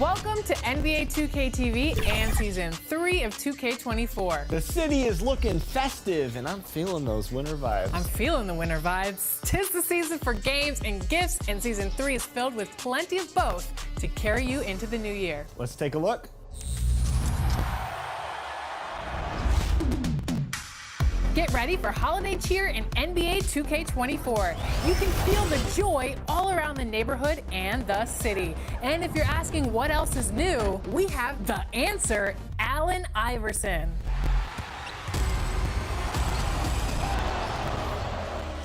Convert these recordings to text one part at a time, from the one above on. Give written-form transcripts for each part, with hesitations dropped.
Welcome to NBA 2K TV and Season 3 of 2K24. The city is looking festive, and I'm feeling those winter vibes. I'm feeling the winter vibes. 'Tis the season for games and gifts, and Season 3 is filled with plenty of both to carry you into the new year. Let's take a look. Get ready for holiday cheer in NBA 2K24. You can feel the joy all around the neighborhood and the city. And if you're asking what else is new, we have the answer, Allen Iverson.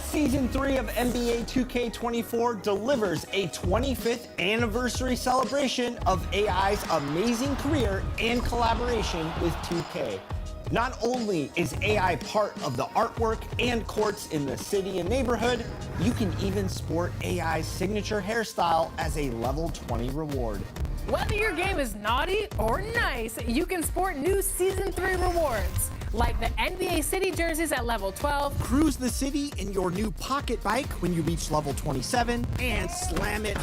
Season 3 of NBA 2K24 delivers a 25th anniversary celebration of AI's amazing career and collaboration with 2K. Not only is AI part of the artwork and courts in the city and neighborhood, you can even sport AI's signature hairstyle as a level 20 reward. Whether your game is naughty or nice, you can sport new Season 3 rewards, like the NBA City jerseys at level 12, cruise the city in your new pocket bike when you reach level 27, and slam it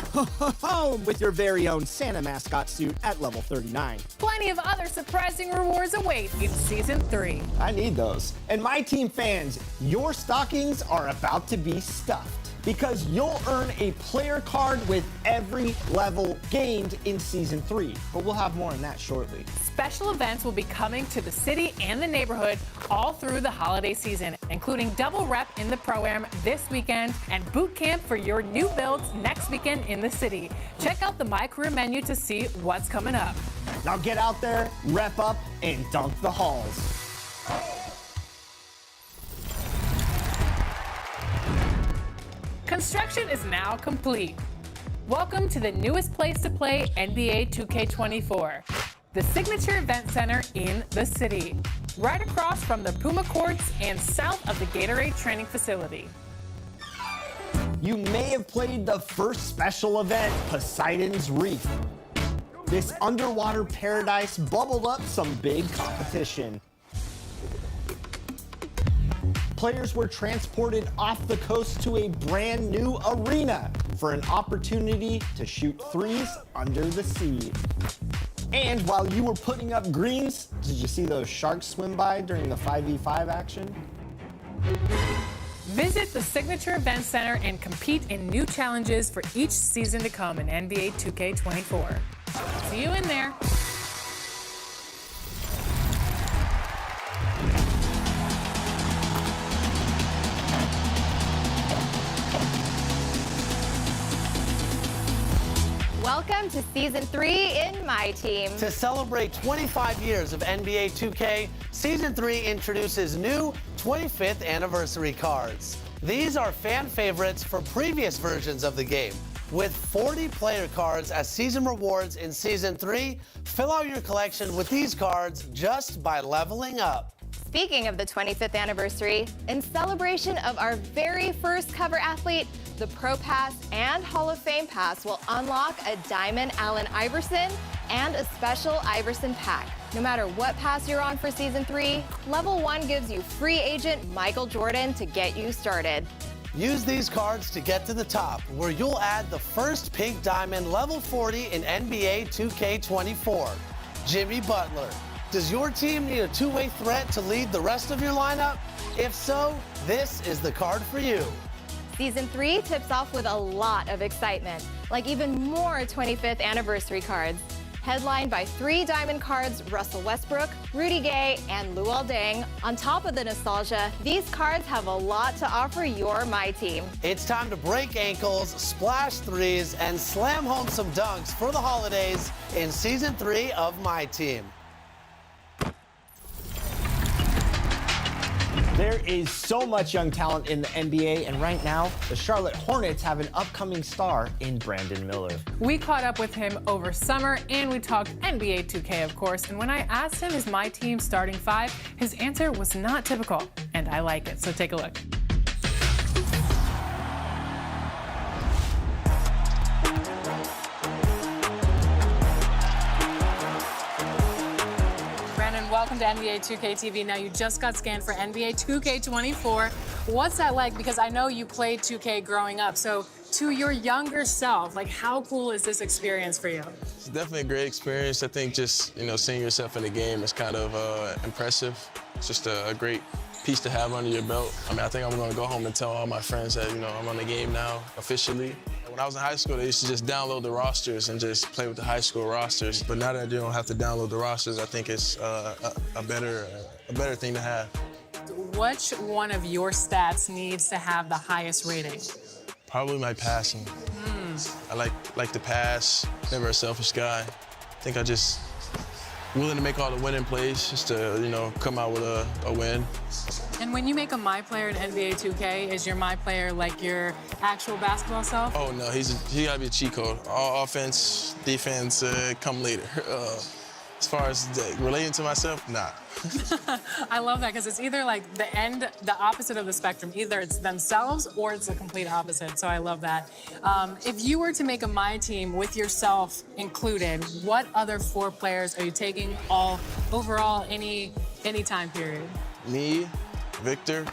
home with your very own Santa mascot suit at level 39. Plenty of other surprising rewards await in Season 3. I need those. And my team fans, your stockings are about to be stuffed, because you'll earn a player card with every level gained in Season 3. But we'll have more on that shortly. Special events will be coming to the city and the neighborhood all through the holiday season, including double rep in the Pro-Am this weekend and boot camp for your new builds next weekend in the city. Check out the My Career menu to see what's coming up. Now get out there, rep up, and dunk the halls. Construction is now complete. Welcome to the newest place to play NBA 2K24, the Signature Event Center in the city, right across from the Puma Courts and south of the Gatorade Training Facility. You may have played the first special event, Poseidon's Reef. This underwater paradise bubbled up some big competition. Players were transported off the coast to a brand new arena for an opportunity to shoot threes under the sea. And while you were putting up greens, did you see those sharks swim by during the 5v5 action? Visit the Signature Event Center and compete in new challenges for each season to come in NBA 2K24. See you in there. Welcome to Season 3 in My Team. To celebrate 25 years of NBA 2K, Season 3 introduces new 25th anniversary cards. These are fan favorites for previous versions of the game. With 40 player cards as season rewards in Season 3, fill out your collection with these cards just by leveling up. Speaking of the 25th anniversary, in celebration of our very first cover athlete, the Pro Pass and Hall of Fame Pass will unlock a Diamond Allen Iverson and a special Iverson pack. No matter what pass you're on for Season 3, Level 1 gives you free agent Michael Jordan to get you started. Use these cards to get to the top, where you'll add the first pink diamond level 40 in NBA 2K24, Jimmy Butler. Does your team need a two-way threat to lead the rest of your lineup? If so, this is the card for you. Season 3 tips off with a lot of excitement, like even more 25th anniversary cards. Headlined by 3 diamond cards, Russell Westbrook, Rudy Gay, and Luol Deng. On top of the nostalgia, these cards have a lot to offer your My Team. It's time to break ankles, splash threes, and slam home some dunks for the holidays in Season 3 of My Team. There is so much young talent in the NBA, and right now, the Charlotte Hornets have an upcoming star in Brandon Miller. We caught up with him over summer, and we talked NBA 2K, of course, and when I asked him is my team starting 5, his answer was not typical, and I like it, so take a look. Welcome to NBA 2K TV. Now, you just got scanned for NBA 2K24. What's that like? Because I know you played 2K growing up. So to your younger self, like how cool is this experience for you? It's definitely a great experience. I think just, seeing yourself in the game is kind of impressive. It's just a great piece to have under your belt. I think I'm gonna go home and tell all my friends that, I'm on the game now, officially. When I was in high school, they used to just download the rosters and just play with the high school rosters. But now that you don't have to download the rosters, I think it's a better thing to have. Which one of your stats needs to have the highest rating? Probably my passing. I like to pass, never a selfish guy. I think I just willing to make all the winning plays just to, come out with a win. And when you make a My Player in NBA 2K, is your My Player like your actual basketball self? Oh, no, he gotta be a cheat code. All offense, defense, come later. As far as relating to myself, nah. I love that because it's either like the opposite of the spectrum. Either it's themselves or it's the complete opposite. So I love that. If you were to make a My Team with yourself included, what other 4 players are you taking overall any time period? Me, Victor,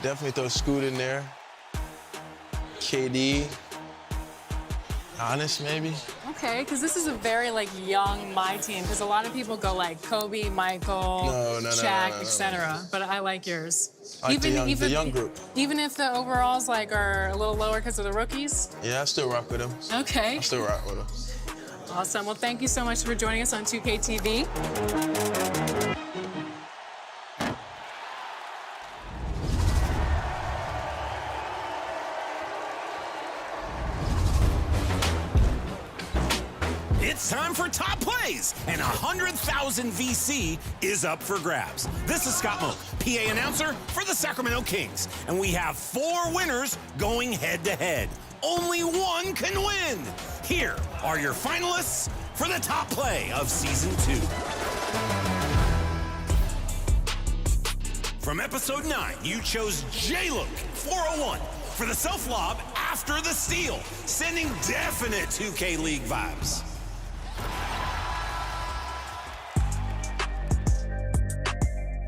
definitely throw Scoot in there. KD, Giannis maybe. Okay, because this is a very young My Team. Because a lot of people go like Kobe, Michael, Shaq, etc. But I like yours. I like the young group. Even if the overalls are a little lower because of the rookies. Yeah, I still rock with them. Okay. I still rock with them. Awesome. Well, thank you so much for joining us on 2K TV. It's time for top plays, and 100,000 VC is up for grabs. This is Scott Moak, PA announcer for the Sacramento Kings, and we have 4 winners going head-to-head. Only one can win. Here are your finalists for the top play of Season 2. From Episode 9, you chose J-Look 401 for the self-lob after the steal, sending definite 2K League vibes.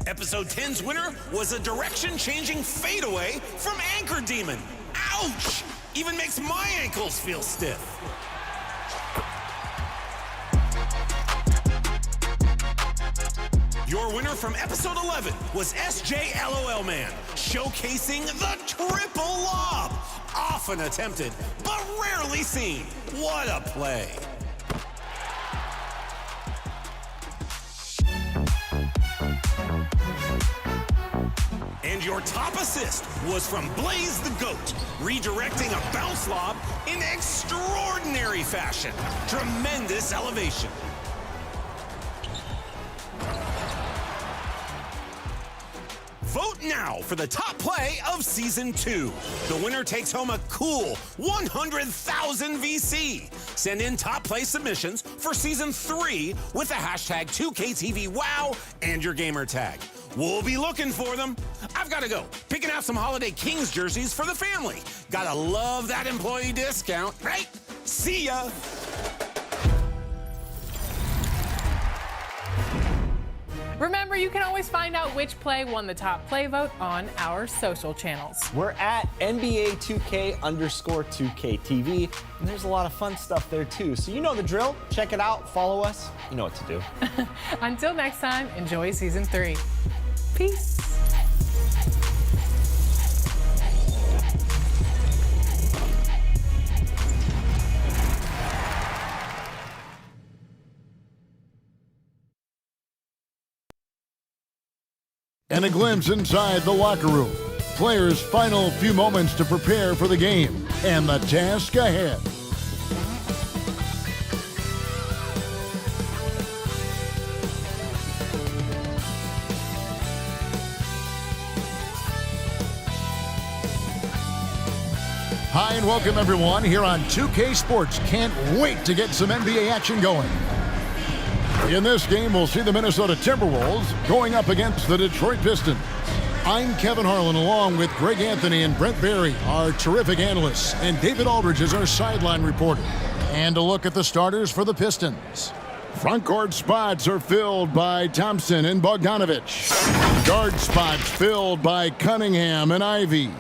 Episode 10's winner was a direction-changing fadeaway from Anchor Demon. Ouch! Even makes my ankles feel stiff. Your winner from Episode 11 was SJLOL Man, showcasing the triple lob. Often attempted, but rarely seen. What a play. And your top assist was from Blaze the Goat, redirecting a bounce lob in extraordinary fashion. Tremendous elevation. Vote now for the top play of Season 2. The winner takes home a cool 100,000 VC. Send in top play submissions for Season 3 with the hashtag 2KTVWOW and your gamer tag. We'll be looking for them. I've got to go. Picking out some Holiday Kings jerseys for the family. Gotta love that employee discount, right? See ya. Remember, you can always find out which play won the top play vote on our social channels. We're at NBA 2K_2KTV, and there's a lot of fun stuff there too. So you know the drill. Check it out, follow us. You know what to do. Until next time, enjoy Season 3. Peace. And a glimpse inside the locker room. Players' final few moments to prepare for the game and the task ahead. Hi and welcome everyone here on 2K Sports. Can't wait to get some NBA action going. In this game, we'll see the Minnesota Timberwolves going up against the Detroit Pistons. I'm Kevin Harlan along with Greg Anthony and Brent Barry, our terrific analysts, and David Aldridge is our sideline reporter. And a look at the starters for the Pistons. Front court spots are filled by Thompson and Bogdanovich. Guard spots filled by Cunningham and Ivy.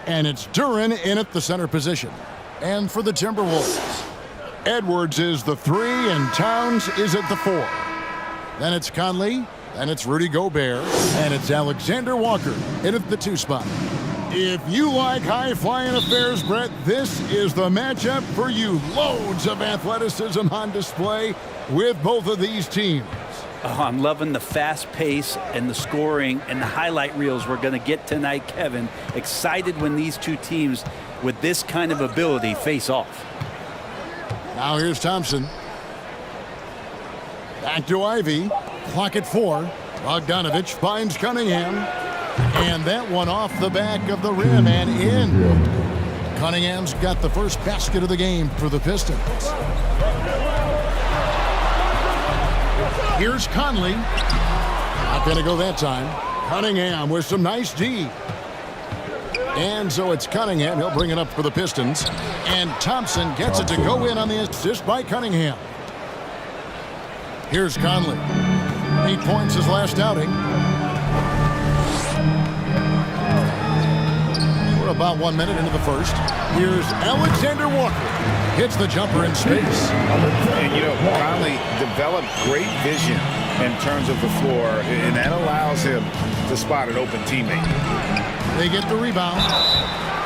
And it's Duran in at the center position. And for the Timberwolves, Edwards is the 3 and Towns is at the 4. Then it's Conley, then it's Rudy Gobert, and it's Alexander Walker in at the 2 spot. If you like high-flying affairs, Brett, this is the matchup for you. Loads of athleticism on display with both of these teams. Oh, I'm loving the fast pace and the scoring and the highlight reels we're going to get tonight, Kevin. Excited when these two teams with this kind of ability face off. Now here's Thompson. Back to Ivy. Clock at 4. Bogdanovich finds Cunningham. And that one off the back of the rim and in. Cunningham's got the first basket of the game for the Pistons. Here's Conley. Not going to go that time. Cunningham with some nice D. And so it's Cunningham. He'll bring it up for the Pistons. And Thompson gets it to go in on the assist by Cunningham. Here's Conley. 8 points his last outing. We're about 1 minute into the first. Here's Alexander Walker. Hits the jumper in space. And, you know, Conley developed great vision in terms of the floor, and that allows him to spot an open teammate. They get the rebound,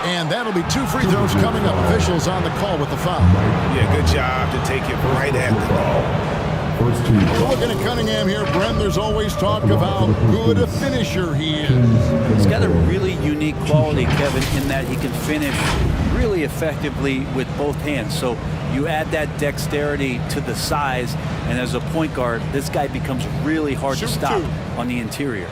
and that'll be 2 free throws coming up. Officials on the call with the foul. Yeah, good job to take it right at the ball. Looking at Cunningham here, Brent, there's always talk of how good a finisher he is. He's got a really unique quality, Kevin, in that he can finish really effectively with both hands. So you add that dexterity to the size, and as a point guard, this guy becomes really hard to stop on the interior.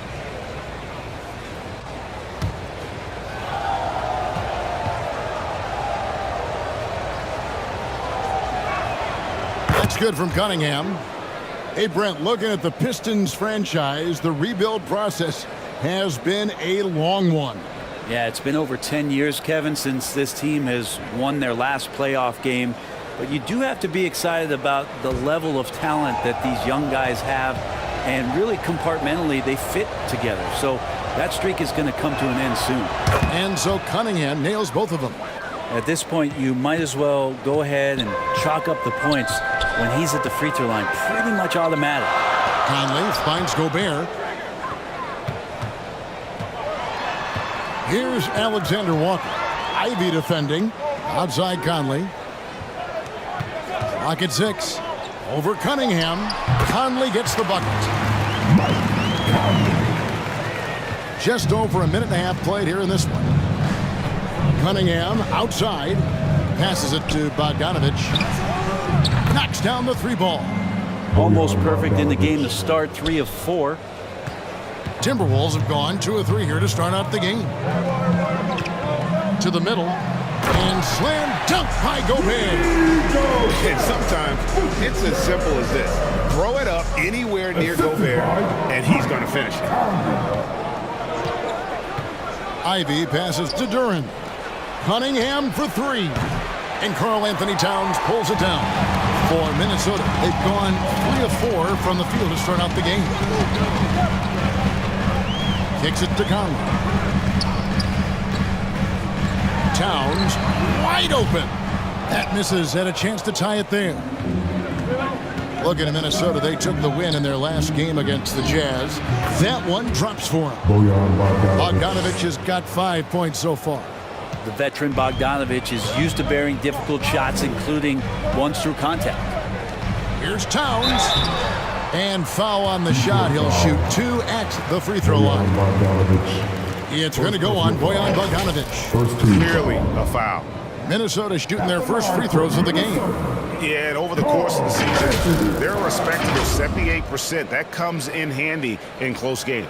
That's good from Cunningham. Hey, Brent, looking at the Pistons franchise, the rebuild process has been a long one. Yeah, it's been over 10 years, Kevin, since this team has won their last playoff game. But you do have to be excited about the level of talent that these young guys have, and really compartmentally they fit together. So that streak is going to come to an end soon. And so Cunningham nails both of them. At this point, you might as well go ahead and chalk up the points when he's at the free throw line. Pretty much automatic. Conley finds Gobert. Here's Alexander Walker. Ivy defending. Outside Conley. Clock at 6. Over Cunningham. Conley gets the bucket. Just over a minute and a half played here in this one. Cunningham outside. Passes it to Bogdanovich. Knocks down the 3 ball. Almost perfect in the game to start. 3 of 4. Timberwolves have gone 2 of 3 here to start out the game. To the middle. And slam dunk by Gobert. And sometimes it's as simple as this. Throw it up anywhere near Gobert, and he's going to finish it. Ivy passes to Duran. Cunningham for 3. And Karl Anthony Towns pulls it down. For Minnesota, they've gone 3 of 4 from the field to start out the game. Kicks it to Conley. Towns wide open. That misses. Had a chance to tie it there. Looking at Minnesota, they took the win in their last game against the Jazz. That one drops for him. Bogdanovich has got 5 points so far. The veteran Bogdanovich is used to bearing difficult shots, including ones through contact. Here's Towns. And foul on the shot. He'll shoot 2 at the free throw line. It's going to go on Bojan Bogdanovich. Clearly a foul. Minnesota shooting their first free throws of the game. Yeah, and over the course of the season, they're a respectable 78%. That comes in handy in close games.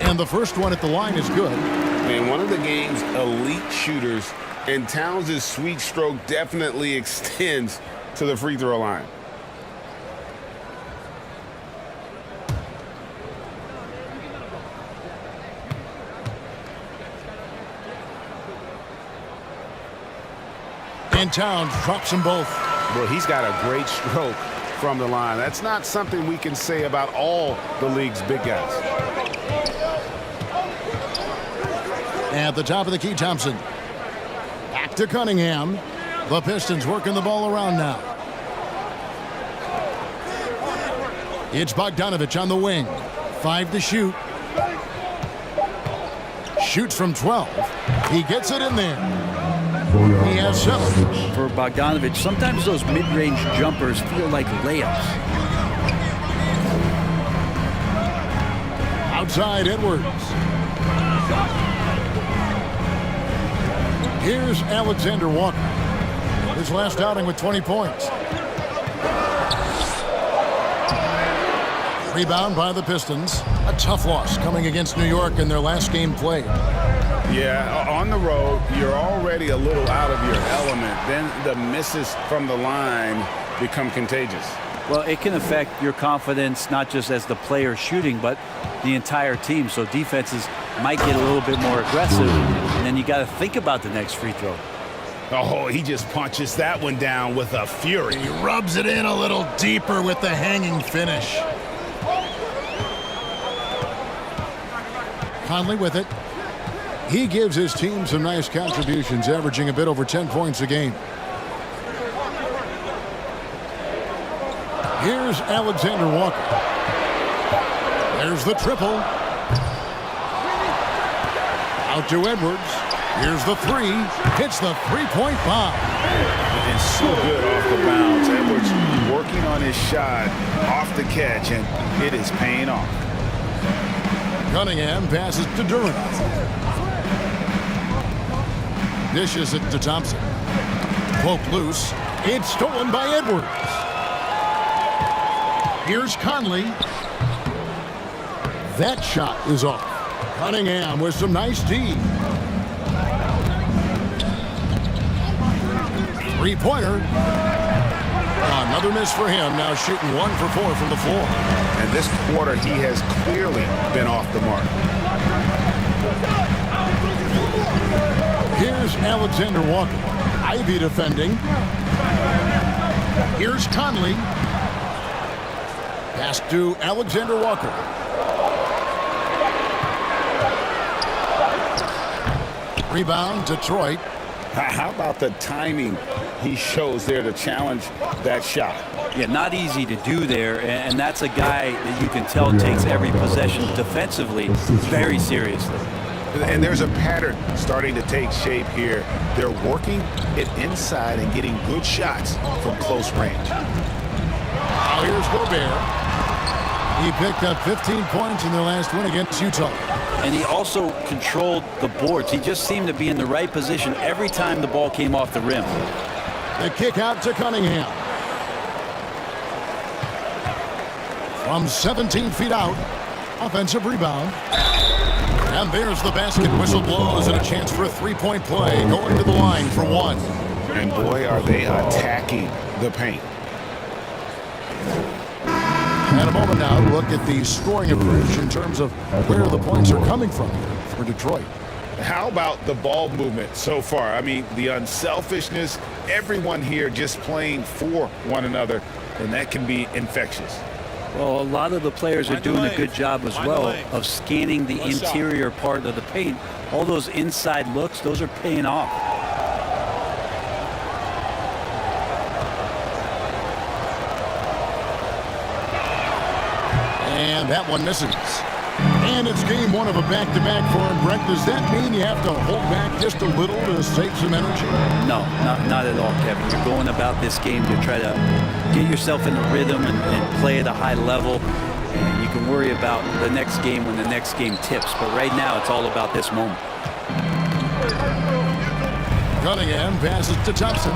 And the first one at the line is good. Man, one of the game's elite shooters, and Towns' sweet stroke definitely extends to the free throw line. And Towns drops them both. Well, he's got a great stroke from the line. That's not something we can say about all the league's big guys. At the top of the key, Thompson. Back to Cunningham. The Pistons working the ball around now. It's Bogdanovich on the wing. 5 to shoot. Shoots from 12. He gets it in there. He has 7. For Bogdanovich, sometimes those mid-range jumpers feel like layups. Outside Edwards. Here's Alexander Walker. His last outing with 20 points. Rebound by the Pistons. A tough loss coming against New York in their last game played. Yeah, on the road, you're already a little out of your element. Then the misses from the line become contagious. Well, it can affect your confidence, not just as the player shooting, but the entire team. So defenses might get a little bit more aggressive, and then you got to think about the next free throw. Oh, he just punches that one down with a fury. He rubs it in a little deeper with the hanging finish. Conley with it. He gives his team some nice contributions, averaging a bit over 10 points a game. Here's Alexander Walker. There's the triple. Out to Edwards. Here's the 3. Hits the three-point bomb. And so good off the bounce. Edwards working on his shot off the catch, and it is paying off. Cunningham passes to Durant. Dishes it to Thompson. Poke loose. It's stolen by Edwards. Here's Conley. That shot is off. Cunningham with some nice D. Three-pointer. Another miss for him. Now shooting 1 for 4 from the floor. And this quarter, he has clearly been off the mark. Here's Alexander Walker. Ivy defending. Here's Conley. Pass to Alexander Walker. Rebound, Detroit. How about the timing he shows there to challenge that shot? Yeah, not easy to do there, and that's a guy that you can tell takes every possession defensively very seriously. And there's a pattern starting to take shape here. They're working it inside and getting good shots from close range. Now here's Gobert. He picked up 15 points in their last win against Utah. And he also controlled the boards. He just seemed to be in the right position every time the ball came off the rim. The kick out to Cunningham. From 17 feet out, offensive rebound. And there's the basket. Whistle blows and a chance for a three-point play. Going to the line for 1. And boy, are they attacking the paint. And a moment now, look at the scoring approach in terms of where the points are coming from for Detroit. How about the ball movement so far? I mean, the unselfishness, everyone here just playing for one another, and that can be infectious. Well, a lot of the players are doing a good job as well of scanning the interior part of the paint. All those inside looks, those are paying off. And that one misses. And it's game 1 of a back-to-back for him. Brett, does that mean you have to hold back just a little to save some energy? No, not at all, Kevin. You're going about this game to try to get yourself in a rhythm and play at a high level. And you can worry about the next game when the next game tips. But right now, it's all about this moment. Cunningham passes to Thompson.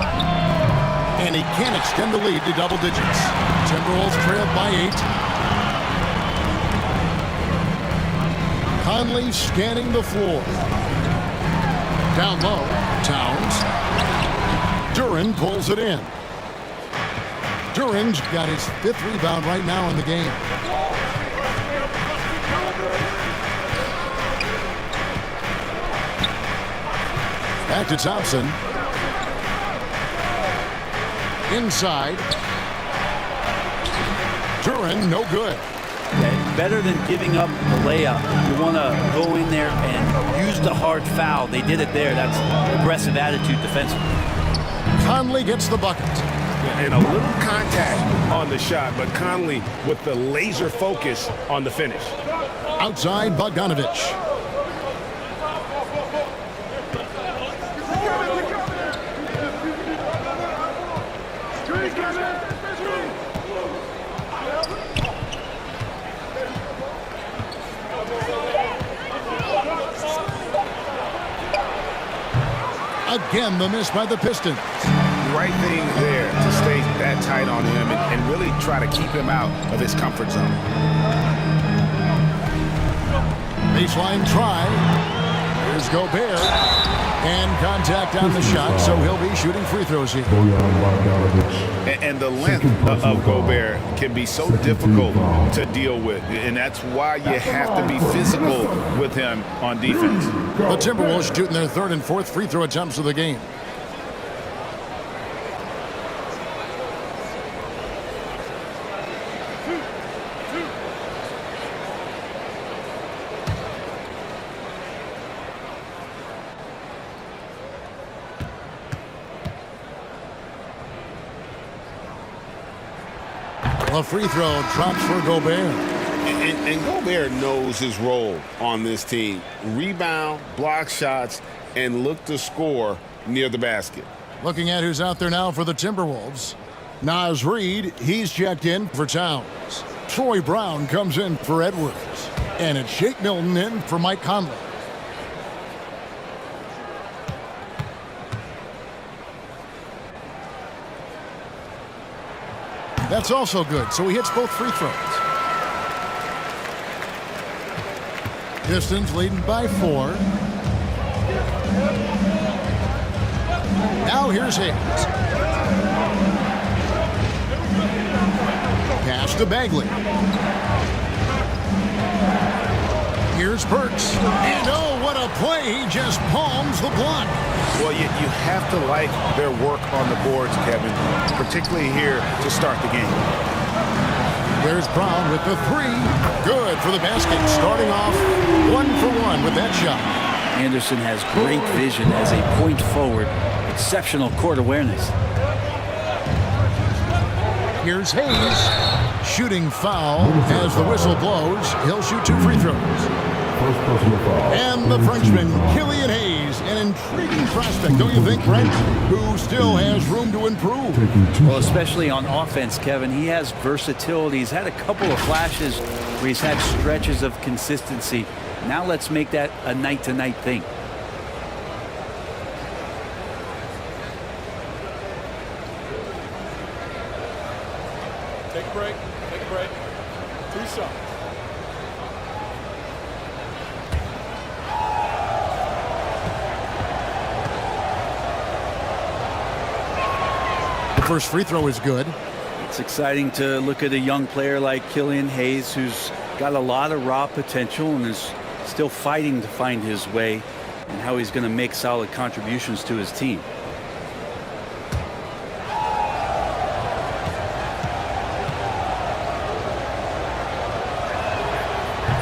And he can't extend the lead to double digits. Timberwolves trailed by 8. Conley scanning the floor. Down low, Towns. Duran pulls it in. Duran's got his 5th rebound right now in the game. Back to Thompson. Inside. Duran, no good. Yeah, better than giving up a layup. You want to go in there and use the hard foul. They did it there. That's aggressive attitude defensively. Conley gets the bucket. And a little contact on the shot, but Conley with the laser focus on the finish. Outside, Bogdanovich. Again, the miss by the Pistons. Right thing there to stay that tight on him and really try to keep him out of his comfort zone. Baseline try. Here's Gobert. And contact on the shot, so he'll be shooting free throws here. And the length of Gobert can be so difficult to deal with, and that's why you have to be physical with him on defense. The Timberwolves shooting their third and fourth free throw attempts of the game. A free throw drops for Gobert. And Gobert knows his role on this team. Rebound, block shots, and look to score near the basket. Looking at who's out there now for the Timberwolves. Naz Reid, he's checked in for Towns. Troy Brown comes in for Edwards. And it's Shake Milton in for Mike Conley. That's also good, so he hits both free throws. Pistons leading by 4. Now here's Hayes. Pass to Bagley. Here's Burks. And oh, what a play. He just palms the block. Well, you have to like their work on the boards, Kevin, particularly here to start the game. There's Brown with the 3. Good for the basket. Starting off 1 for 1 with that shot. Anderson has great vision as a point forward. Exceptional court awareness. Here's Hayes. Shooting foul as the whistle blows. He'll shoot 2 free throws. And the Frenchman, Killian Hayes, an intriguing prospect, don't you think, Brent? Who still has room to improve. Well, especially on offense, Kevin. He has versatility. He's had a couple of flashes where he's had stretches of consistency. Now let's make that a night-to-night thing. Take a break. Take a break. 2 shots. The first free throw is good. It's exciting to look at a young player like Killian Hayes, who's got a lot of raw potential and is still fighting to find his way and how he's going to make solid contributions to his team.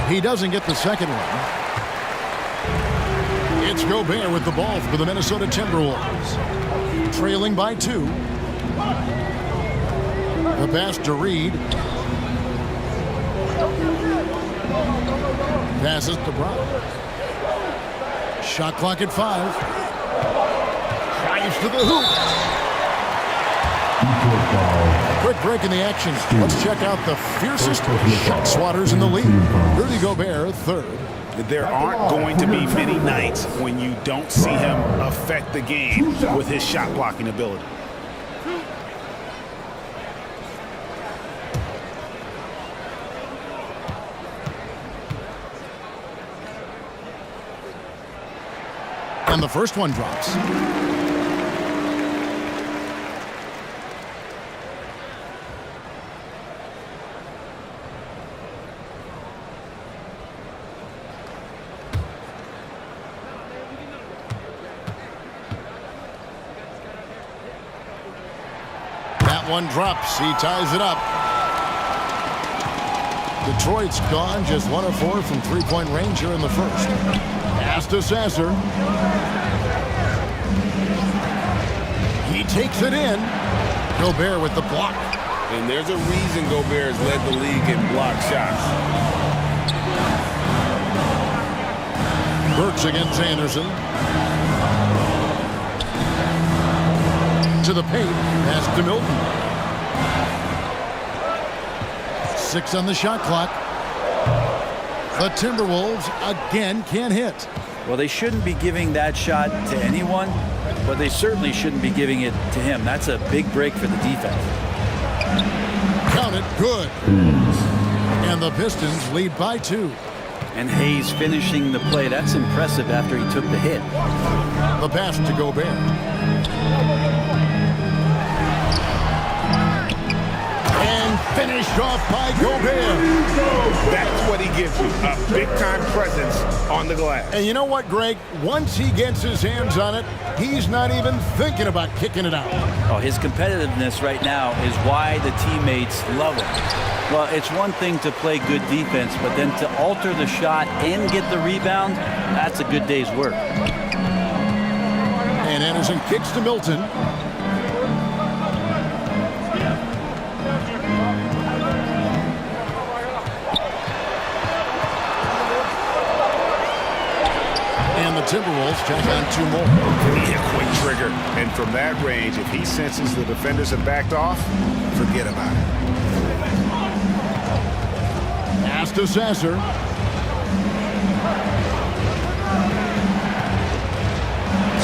He doesn't get the second one. It's Gobert with the ball for the Minnesota Timberwolves. Trailing by 2. The pass to Reed. Passes to Brown. Shot clock at 5. Drives to the hoop. Quick break in the action. Let's check out the fiercest shot swatters in the league. Rudy Gobert, 3rd. There aren't going to be many nights when you don't see him affect the game with his shot blocking ability. And the first one drops. That one drops. He ties it up. Detroit's gone just 1 of 4 from three-point range here in the first. Pass to Sasser. He takes it in. Gobert with the block. And there's a reason Gobert has led the league in block shots. Burks against Anderson. To the paint. Pass to Milton. 6 on the shot clock. The Timberwolves again can't hit. Well, they shouldn't be giving that shot to anyone, but they certainly shouldn't be giving it to him. That's a big break for the defense. Count it, good. And the Pistons lead by 2. And Hayes finishing the play. That's impressive after he took the hit. The pass to Gobert. And finished off by Gobert. That's what he gives you, a big-time presence on the glass. And you know what, Greg? Once he gets his hands on it, he's not even thinking about kicking it out. Oh, his competitiveness right now is why the teammates love him. Well, it's one thing to play good defense, but then to alter the shot and get the rebound, that's a good day's work. And Anderson kicks to Milton. And the Timberwolves check on 2 more. Need a quick trigger. And from that range, if he senses the defenders have backed off, forget about it. Pass to Sasser.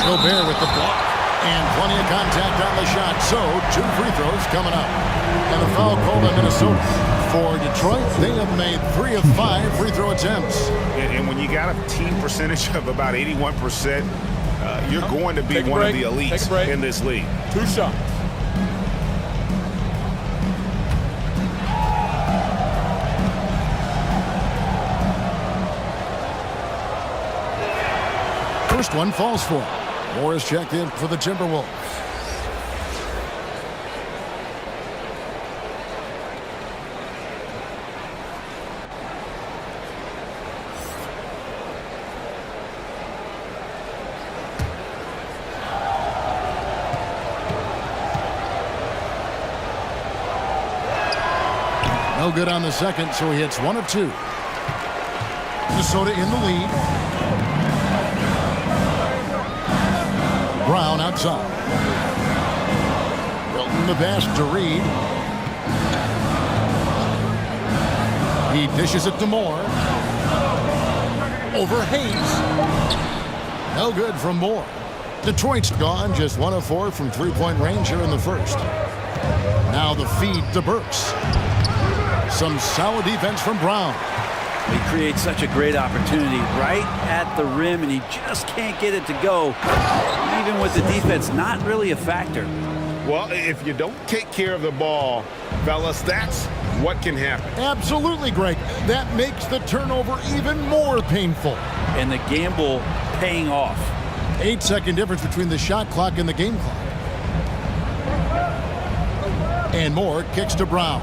Gobert with the block. And plenty of contact on the shot. So 2 free throws coming up. And a foul called on Minnesota. For Detroit, they have made 3 of 5 free throw attempts. And when you got a team percentage of about 81%, you're going to be one of the elites in this league. 2 shots. First one falls for him. Morris checked in for the Timberwolves. No good on the second, so he hits 1 of 2. Minnesota in the lead. Brown outside. Milton the pass to Reed. He dishes it to Moore. Over Hayes. No good from Moore. Detroit's gone just 1 of 4 from three-point range here in the first. Now the feed to Burks. Some solid defense from Brown. He creates such a great opportunity right at the rim, and he just can't get it to go. Even with the defense, not really a factor. Well, if you don't take care of the ball, fellas, that's what can happen. Absolutely, Greg. That makes the turnover even more painful. And the gamble paying off. 8-second difference between the shot clock and the game clock. And Moore kicks to Brown.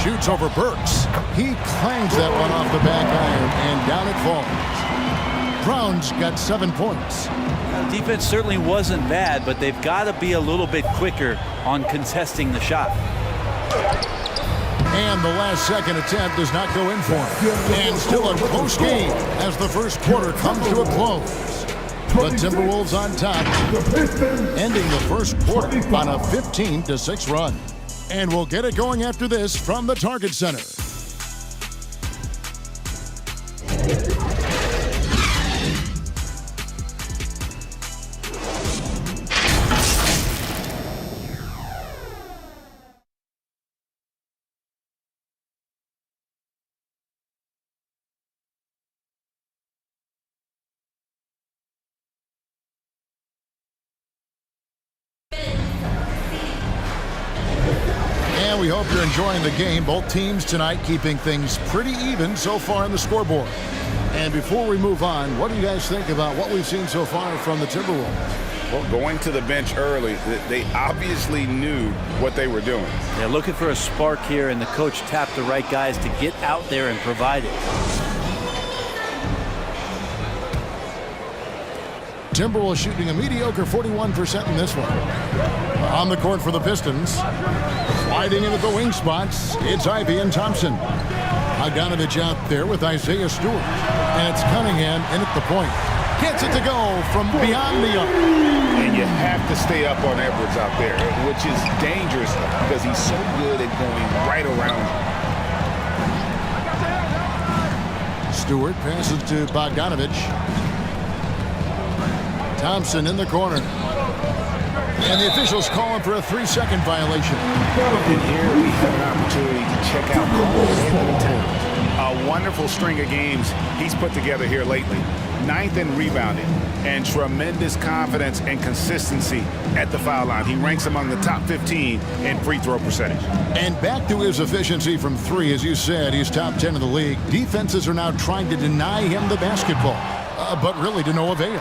Shoots over Burks. He clangs that one off the back iron, and down it falls. Brown's got 7 points. Defense certainly wasn't bad, but they've got to be a little bit quicker on contesting the shot. And the last second attempt does not go in for him. And still a close game as the first quarter comes to a close. The Timberwolves on top, ending the first quarter on a 15-6 run. And we'll get it going after this from the Target Center. We hope you're enjoying the game. Both teams tonight keeping things pretty even so far on the scoreboard. And before we move on, what do you guys think about what we've seen so far from the Timberwolves? Well, going to the bench early, they obviously knew what they were doing. They're looking for a spark here, and the coach tapped the right guys to get out there and provide it. Timberwolves shooting a mediocre 41% in this one. On the court for the Pistons. Sliding into the wing spots, it's Ivy and Thompson. Bogdanovich out there with Isaiah Stewart. And it's Cunningham in at the point. Gets it to go from beyond the arc. And you have to stay up on Edwards out there, which is dangerous because he's so good at going right around you. Stewart passes to Bogdanovich. Thompson in the corner. And the officials calling for a 3-second violation. And here we have an opportunity to check out Anthony Towns. A wonderful string of games he's put together here lately. 9th in rebounding and tremendous confidence and consistency at the foul line. He ranks among the top 15 in free throw percentage. And back to his efficiency from 3, as you said, he's top 10 in the league. Defenses are now trying to deny him the basketball, but really to no avail.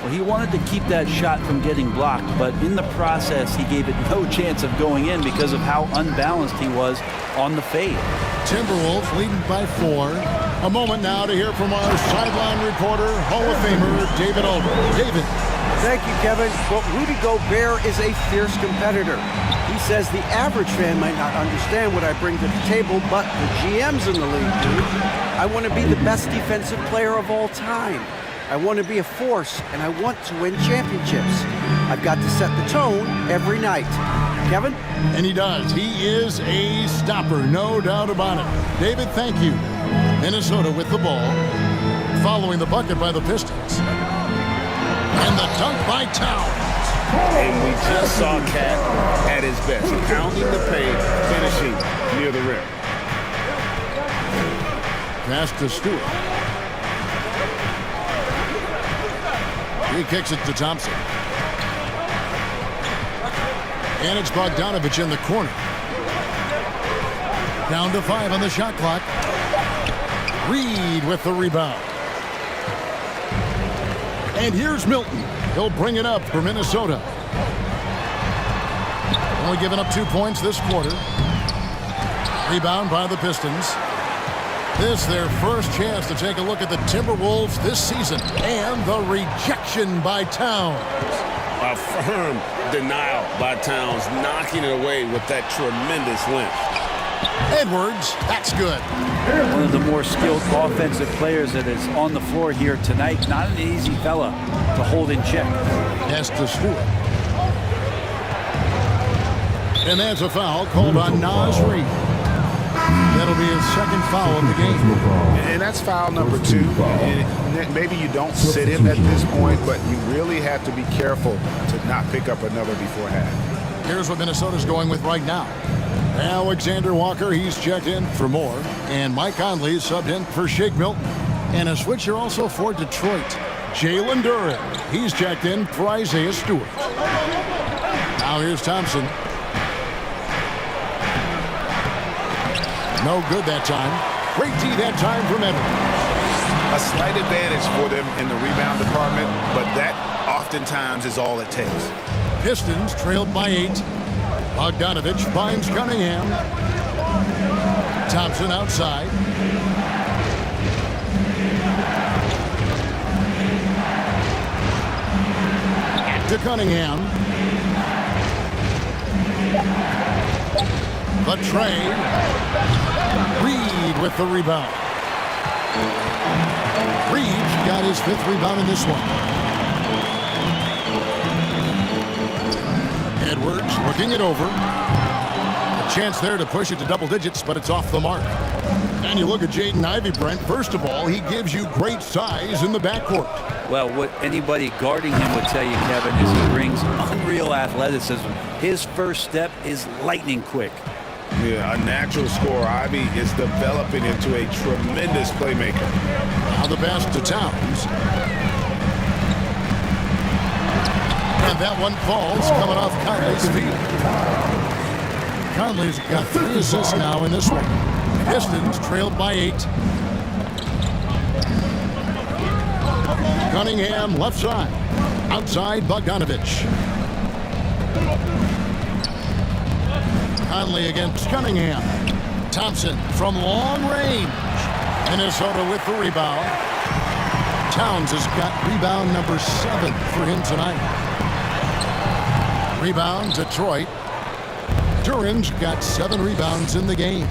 Well, he wanted to keep that shot from getting blocked, but in the process, he gave it no chance of going in because of how unbalanced he was on the fade. Timberwolves leading by 4. A moment now to hear from our sideline reporter, Hall of Famer David Aldridge. David. Thank you, Kevin. Well, Rudy Gobert is a fierce competitor. He says the average fan might not understand what I bring to the table, but the GMs in the league do. I want to be the best defensive player of all time. I want to be a force, and I want to win championships. I've got to set the tone every night. Kevin? And he does. He is a stopper, no doubt about it. David, thank you. Minnesota with the ball, following the bucket by the Pistons. And the dunk by Towns. And we just saw Cat at his best, pounding the paint, finishing near the rim. Pass to Stewart. He kicks it to Thompson. And it's Bogdanovich in the corner. Down to 5 on the shot clock. Reed with the rebound. And here's Milton. He'll bring it up for Minnesota. Only giving up 2 points this quarter. Rebound by the Pistons. This their first chance to take a look at the Timberwolves this season. And the rejection by Towns. A firm denial by Towns, knocking it away with that tremendous length. Edwards, that's good. One of the more skilled offensive players that is on the floor here tonight. Not an easy fella to hold in check. Pass to Stewart. And that's a foul called on Naz Reid. That'll be his second foul of the game. And that's foul number 2. And maybe you don't sit him at this point, but you really have to be careful to not pick up another before half. Here's what Minnesota's going with right now. Alexander Walker, he's checked in for Moore. And Mike Conley subbed in for Shake Milton. And a switcher also for Detroit. Jalen Duren, he's checked in for Isaiah Stewart. Now here's Thompson. No good that time. Great D that time from Edwards. A slight advantage for them in the rebound department, but that oftentimes is all it takes. Pistons trailed by 8. Bogdanovich finds Cunningham. Thompson outside. To Cunningham. The trade. Reed with the rebound. Reed got his 5th rebound in this one. Edwards looking it over. A chance there to push it to double digits, but it's off the mark. And you look at Jaden Ivey, Brent. First of all, he gives you great size in the backcourt. Well, what anybody guarding him would tell you, Kevin, is he brings unreal athleticism. His first step is lightning quick. Yeah, a natural scorer. Ivy is developing into a tremendous playmaker. Now the pass to Towns. And that one falls coming off Conley's feet. Conley's got 3 assists now in this one. Pistons trailed by 8. Cunningham left side. Outside Bogdanovich. Conley against Cunningham. Thompson from long range. Minnesota with the rebound. Towns has got rebound number 7 for him tonight. Rebound Detroit. Duran's got 7 rebounds in the game.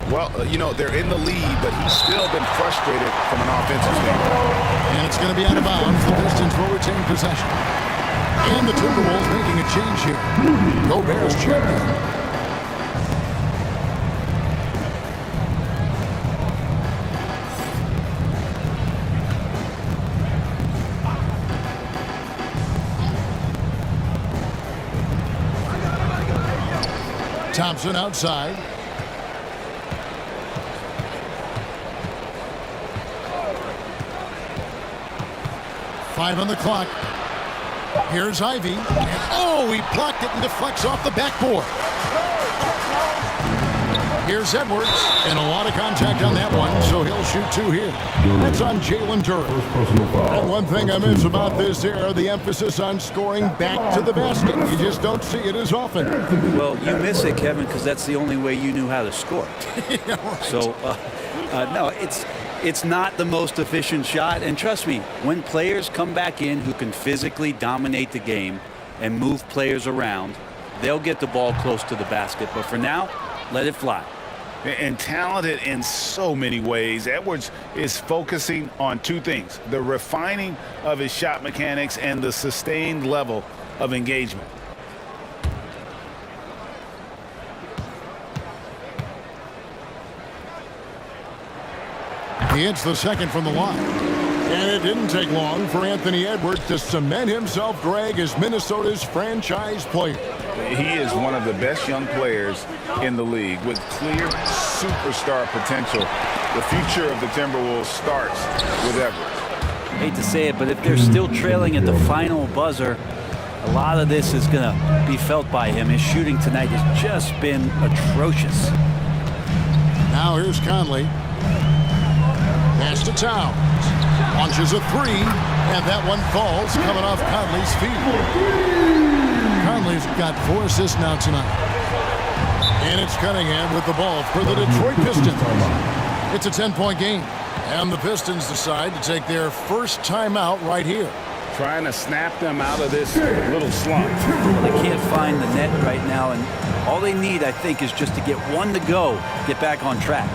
Well, they're in the lead, but he's still been frustrated from an offensive standpoint. And it's going to be out of bounds. The Pistons will retain possession. And the Timberwolves making a change here. Gobert's checked in. Thompson outside. Five on the clock. Here's Ivy. And, he blocked it and deflects off the backboard. Here's Edwards. And a lot of contact on that one, so he'll shoot 2 here. That's on Jalen Duran. And one thing I miss about this era, the emphasis on scoring back to the basket. You just don't see it as often. Well, you miss it, Kevin, because that's the only way you knew how to score. Yeah, right. So, no, it's not the most efficient shot. And trust me, when players come back in who can physically dominate the game and move players around, they'll get the ball close to the basket. But for now, let it fly. And talented in so many ways. Edwards is focusing on 2 things: the refining of his shot mechanics and the sustained level of engagement. He hits the second from the line. And it didn't take long for Anthony Edwards to cement himself, Greg, as Minnesota's franchise player. He is one of the best young players in the league with clear superstar potential. The future of the Timberwolves starts with Edwards. I hate to say it, but if they're still trailing at the final buzzer, a lot of this is going to be felt by him. His shooting tonight has just been atrocious. Now here's Conley. Pass to Towns. Launches a 3, and that one falls coming off Conley's feet. Conley's got 4 assists now tonight. And it's Cunningham with the ball for the Detroit Pistons. It's a 10-point game. And the Pistons decide to take their first timeout right here. Trying to snap them out of this little slump. They can't find the net right now, and all they need, I think, is just to get one to go, get back on track.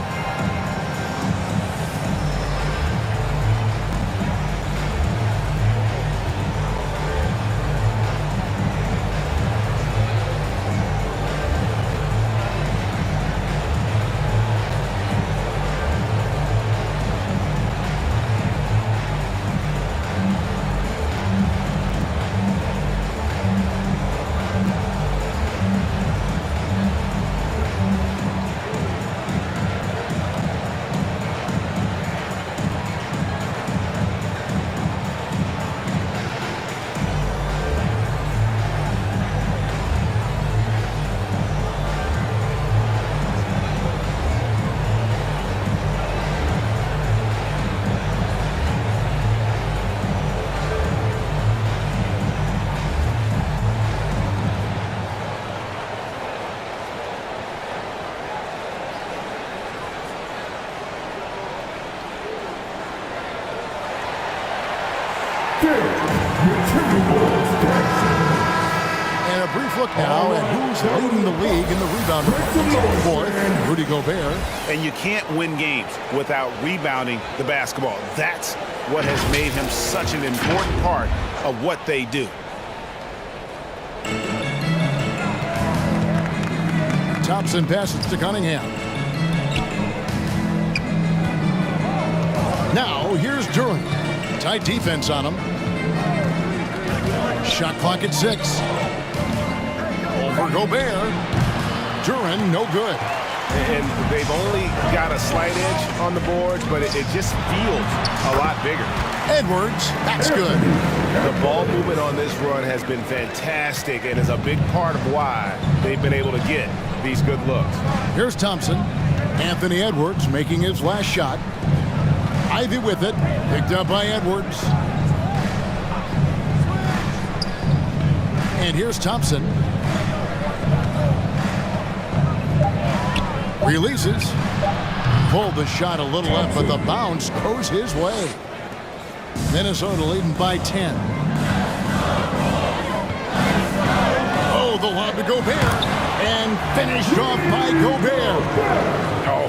And a brief look now at who's leading the league in the rebound department. 4th, Rudy Gobert. And you can't win games without rebounding the basketball. That's what has made him such an important part of what they do. Thompson passes to Cunningham. Now, here's Duran. Tight defense on him. Shot clock at 6. Over Gobert. Duran, no good. And they've only got a slight edge on the boards, but it just feels a lot bigger. Edwards, that's good. The ball movement on this run has been fantastic and is a big part of why they've been able to get these good looks. Here's Thompson. Anthony Edwards making his last shot. Ivy with it. Picked up by Edwards. And here's Thompson. Releases. Pulled the shot a little left, but the bounce goes his way. Minnesota leading by 10. Oh, the lob to Gobert. And finished off by Gobert.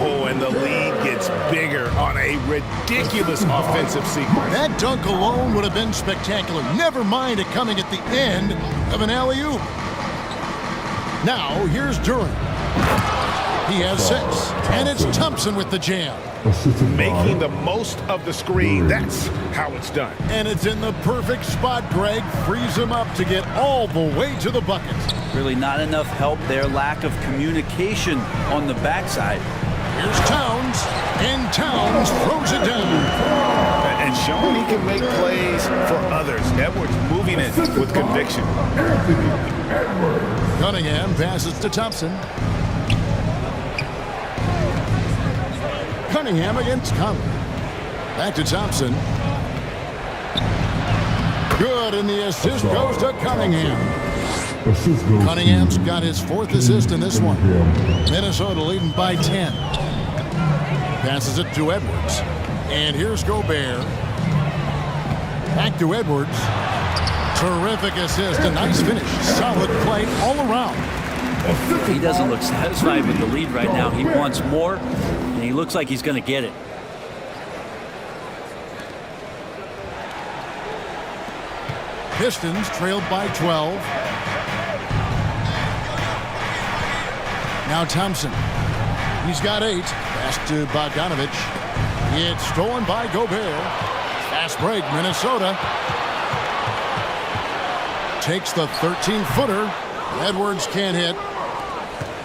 Oh, and the lead gets bigger on a ridiculous offensive sequence. That dunk alone would have been spectacular. Never mind it coming at the end of an alley-oop. Now, here's Duran. He has 6. And it's Thompson with the jam. Making the most of the screen. That's how it's done. And it's in the perfect spot. Greg frees him up to get all the way to the bucket. Really not enough help there. Lack of communication on the backside. Here's Towns. And Towns throws it down. And showing he can make plays for others. Edwards moving it with conviction. Cunningham passes to Thompson. Cunningham against Conley. Back to Thompson. Good, and the assist goes to Cunningham. Cunningham's got his 4th assist in this one. Minnesota leading by 10. Passes it to Edwards. And here's Gobert. Back to Edwards. Terrific assist, a nice finish. Solid play all around. He doesn't look satisfied with the lead right now. He wants more, and he looks like he's going to get it. Pistons trailed by 12. Now Thompson. He's got 8. Pass to Bogdanovich. It's stolen by Gobert. Fast break, Minnesota. Takes the 13-footer. Edwards can't hit.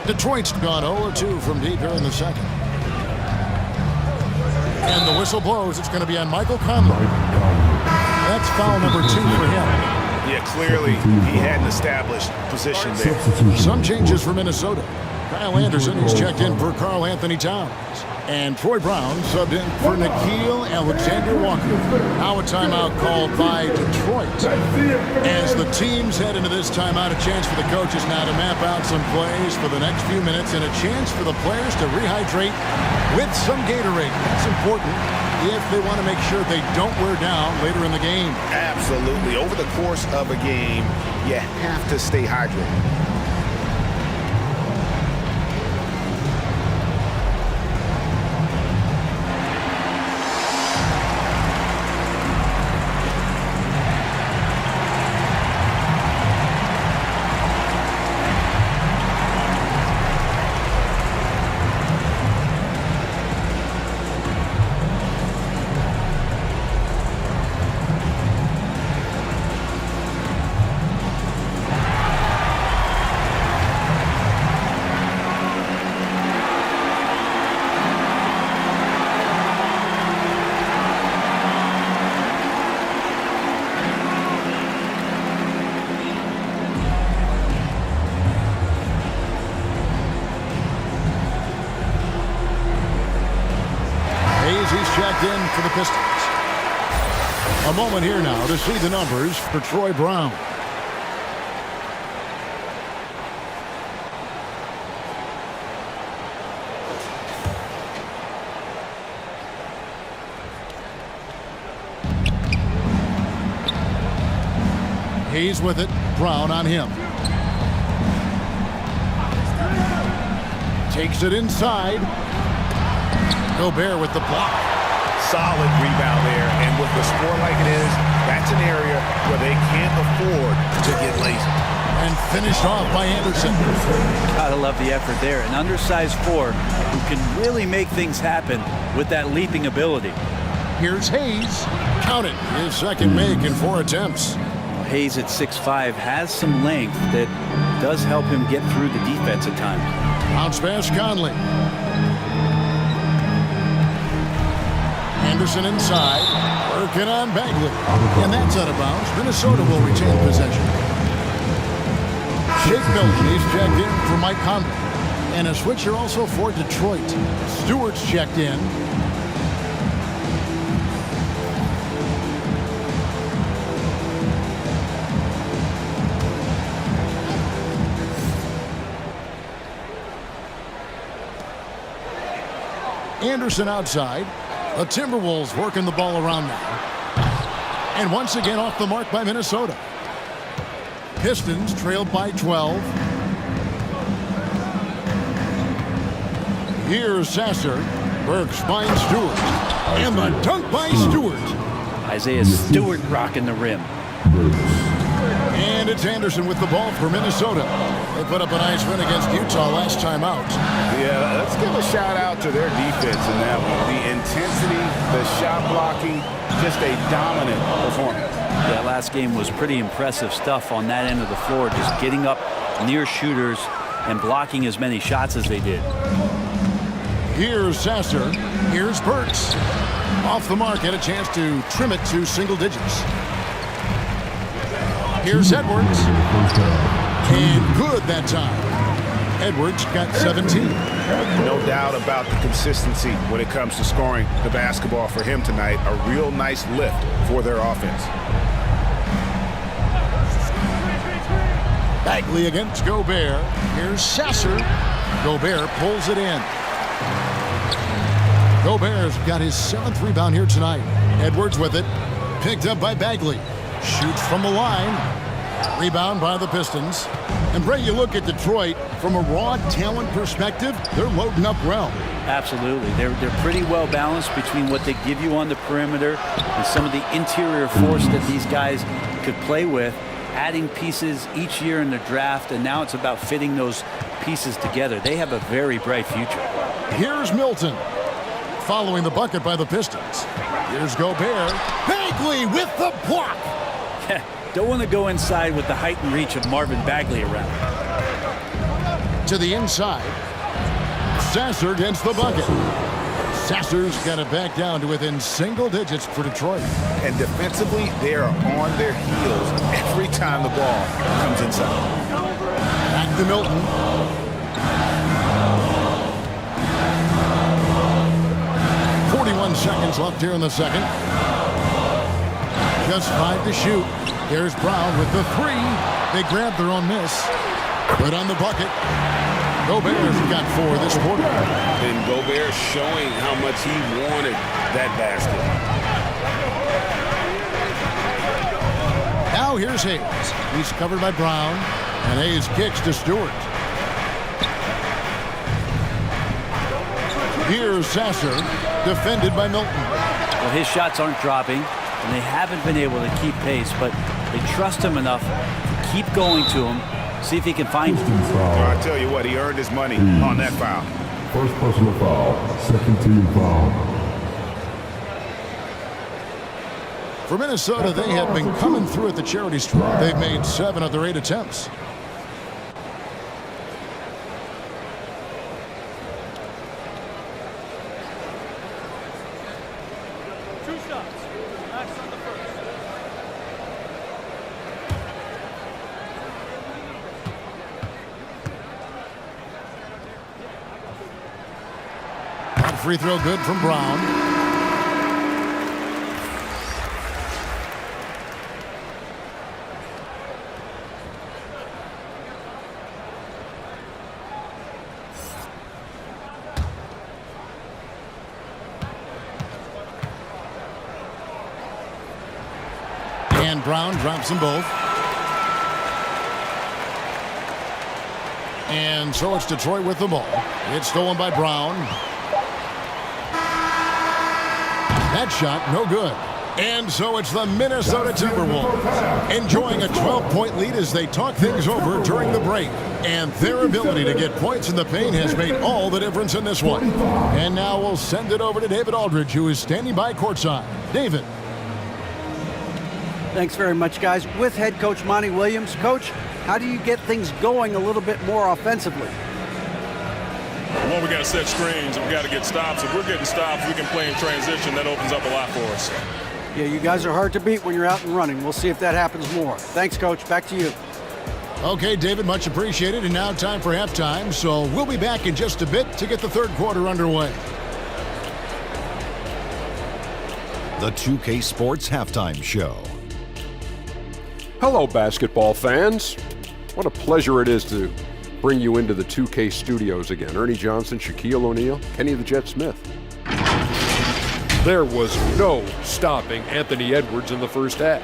Detroit's gone 0-2 from deep here in the second. And the whistle blows. It's going to be on Michael Conley. That's foul number 2 for him. Yeah, clearly he hadn't established position there. Some changes for Minnesota. Kyle Anderson is checked in for Karl Anthony Towns. And Troy Brown subbed in for Nickeil Alexander-Walker. Now a timeout called by Detroit. As the teams head into this timeout, a chance for the coaches now to map out some plays for the next few minutes and a chance for the players to rehydrate with some Gatorade. That's important if they want to make sure they don't wear down later in the game. Absolutely. Over the course of a game, you have to stay hydrated. Checked in for the Pistons. A moment here now to see the numbers for Troy Brown. Hayes with it. Brown on him. Takes it inside. Gobert with the block. Solid rebound there, and with the score like it is, that's an area where they can't afford to get lazy. And finished off by Anderson. Gotta love the effort there. An undersized 4 who can really make things happen with that leaping ability. Here's Hayes. Count it. His second make in 4 attempts. Hayes at 6'5" has some length that does help him get through the defense at times. Bounce pass Conley. Anderson inside, working on Bagley. And that's out of bounds. Minnesota will retain possession. Shake Milton, he's checked in for Mike Conley. And a switcher also for Detroit. Stewart's checked in. Anderson outside. The Timberwolves working the ball around now. And once again off the mark by Minnesota. Pistons trailed by 12. Here's Sasser. Burks finds Stewart. And the dunk by Stewart. Isaiah Stewart rocking the rim. And it's Anderson with the ball for Minnesota. They put up a nice win against Utah last time out. Yeah, let's give a shout out to their defense in that one. The intensity, the shot blocking, just a dominant performance. Yeah, last game was pretty impressive stuff on that end of the floor, just getting up near shooters and blocking as many shots as they did. Here's Sasser. Here's Burks. Off the mark, had a chance to trim it to single digits. Here's Edwards. And good that time. Edwards got 17. No doubt about the consistency when it comes to scoring the basketball for him tonight. A real nice lift for their offense. Bagley against Gobert. Here's Sasser. Gobert pulls it in. Gobert's got his 7th rebound here tonight. Edwards with it. Picked up by Bagley. Shoots from the line. Rebound by the Pistons. And Bray, you look at Detroit from a raw talent perspective, they're loading up well. Absolutely. They're pretty well balanced between what they give you on the perimeter and some of the interior force that these guys could play with, adding pieces each year in the draft, and now it's about fitting those pieces together. They have a very bright future. Here's Milton. Following the bucket by the Pistons. Here's Gobert. Bagley with the block. Don't want to go inside with the height and reach of Marvin Bagley around. To the inside. Sasser gets the bucket. Sasser's got it back down to within single digits for Detroit. And defensively, they are on their heels every time the ball comes inside. Back to Milton. Seconds left here in the second. Just 5 to shoot. Here's Brown with the 3. They grab their own miss. Put on the bucket. Gobert's got 4 this quarter. And Gobert showing how much he wanted that basket. Now here's Hayes. He's covered by Brown. And Hayes kicks to Stewart. Here's Sasser, defended by Milton. Well, his shots aren't dropping, and they haven't been able to keep pace, but they trust him enough to keep going to him, see if he can find him. I tell you what, he earned his money on that foul. First personal foul, second team foul. For Minnesota, they have been coming through at the charity stripe. They've made 7 of their 8 attempts. Free throw good from Brown. And Brown drops them both. And so it's Detroit with the ball. It's stolen by Brown. That shot, no good. And so it's the Minnesota Timberwolves enjoying a 12-point lead as they talk things over during the break. And their ability to get points in the paint has made all the difference in this one. And now we'll send it over to David Aldridge, who is standing by courtside. David. Thanks very much, guys. With head coach Monty Williams. Coach, how do you get things going a little bit more offensively? Well, we got to set screens and we got to get stops. If we're getting stops, we can play in transition. That opens up a lot for us. Yeah, you guys are hard to beat when you're out and running. We'll see if that happens more. Thanks, Coach. Back to you. Okay, David, much appreciated. And now time for halftime. So we'll be back in just a bit to get the third quarter underway. The 2K Sports Halftime Show. Hello, basketball fans. What a pleasure it is to bring you into the 2K studios again. Ernie Johnson, Shaquille O'Neal, Kenny the Jet Smith. There was no stopping Anthony Edwards in the first half.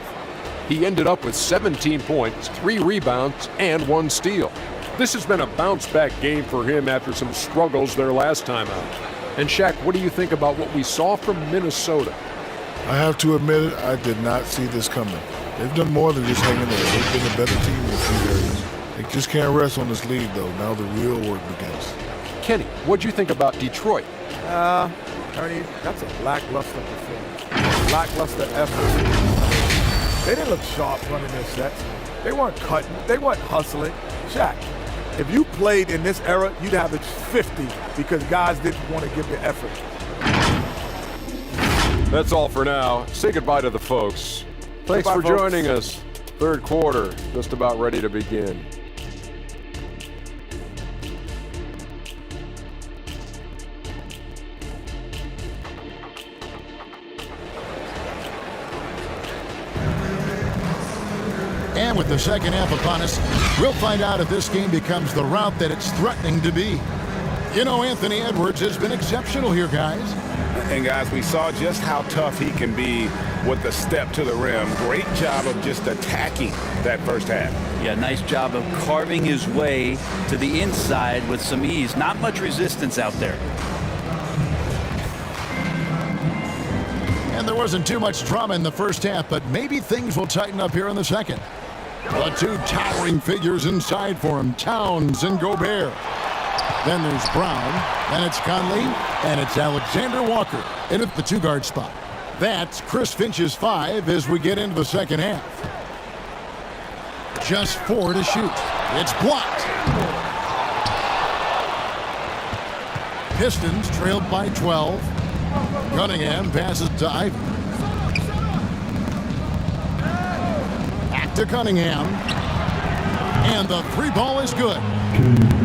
He ended up with 17 points, 3 rebounds, and 1 steal. This has been a bounce-back game for him after some struggles their last time out. And Shaq, what do you think about what we saw from Minnesota? I have to admit it, I did not see this coming. They've done more than just hanging there. They've been a better team in a few areas. They just can't rest on this lead, though. Now the real work begins. Kenny, what'd you think about Detroit? Ernie, that's a lackluster performance. Lackluster effort. They didn't look sharp running their sets. They weren't cutting. They weren't hustling. Shaq, if you played in this era, you'd average 50 because guys didn't want to give the effort. That's all for now. Say goodbye to the folks. Thanks Goodbye, for folks. joining us. Third quarter, just about ready to begin. And with the second half upon us, we'll find out if this game becomes the rout that it's threatening to be. You know, Anthony Edwards has been exceptional here, guys. And guys, we saw just how tough he can be with the step to the rim. Great job of just attacking that first half. Yeah, nice job of carving his way to the inside with some ease. Not much resistance out there. And there wasn't too much drama in the first half, but maybe things will tighten up here in the second. The two towering figures inside for him, Towns and Gobert. Then there's Brown, then it's Conley, and it's Alexander Walker in at the two-guard spot. That's Chris Finch's 5 as we get into the second half. Just 4 to shoot. It's blocked. Pistons trailed by 12. Cunningham passes to Ivy. Back to Cunningham. And the 3 ball is good.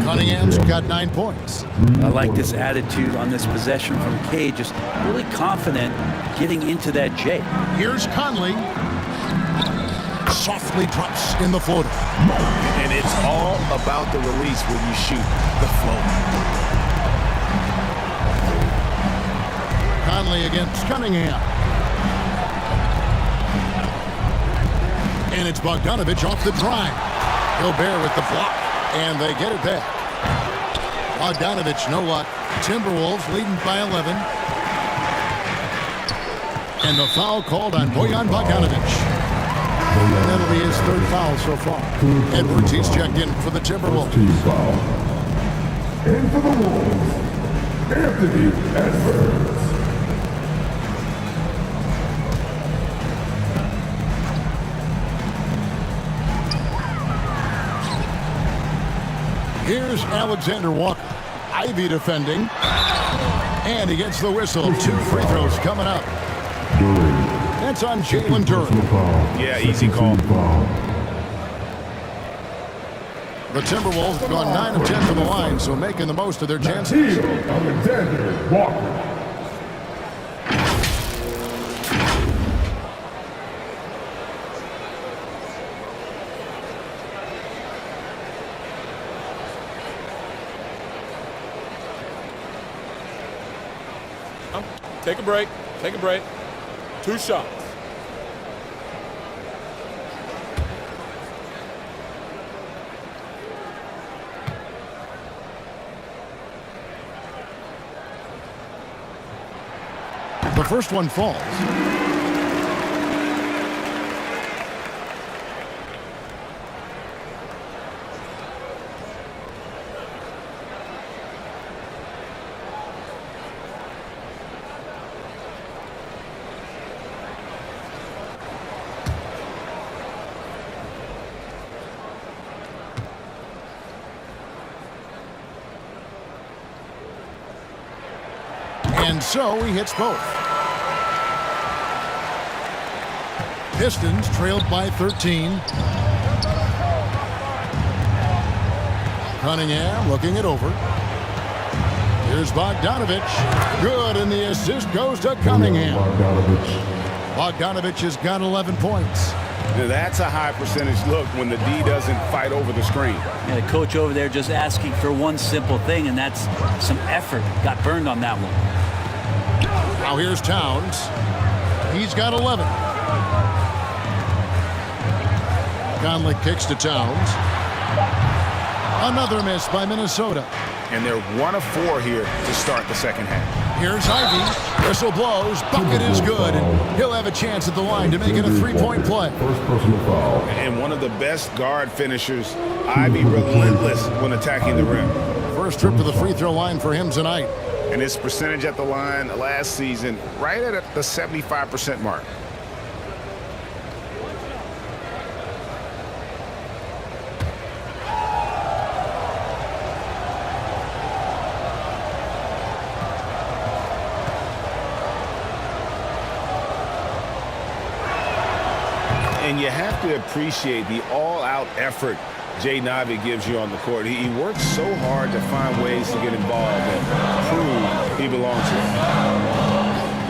Cunningham's got 9 points. I like this attitude on this possession from K. Just really confident getting into that J. Here's Conley. Softly drops in the floater. And it's all about the release when you shoot the float. Conley against Cunningham. And it's Bogdanovich off the drive. Gobert with the block. And they get it back. Bogdanovich, no luck. Timberwolves leading by 11. And the foul called on Bojan Bogdanovich. And that'll be his 3rd foul so far. Edwards, he's checked in for the Timberwolves. Team foul. And for the Wolves, Anthony Edwards. Here's Alexander Walker. Ivy defending. And he gets the whistle. 2 free throws coming up. That's on Jalen Duren. Yeah, easy call. The Timberwolves have gone 9 of 10 from the line, so making the most of their chances. Alexander Walker. Take a break. Take a break. 2 shots. The first one falls. And so he hits both. Pistons trailed by 13. Cunningham looking it over. Here's Bogdanovich. Good, and the assist goes to Cunningham. Bogdanovich has got 11 points. Now that's a high percentage look when the D doesn't fight over the screen. Yeah, the coach over there just asking for one simple thing, and that's some effort. Got burned on that one. Now here's Towns. He's got 11. Conley kicks to Towns. Another miss by Minnesota. And they're 1 of 4 here to start the second half. Here's Ivy. Whistle blows. Bucket is good. And he'll have a chance at the line to make it a 3-point play. First personal foul. And one of the best guard finishers, Ivy, relentless when attacking the rim. First trip to the free throw line for him tonight. And his percentage at the line last season, right at the 75% mark. And you have to appreciate the all-out effort Jay Navi gives you on the court. He works so hard to find ways to get involved and prove he belongs here.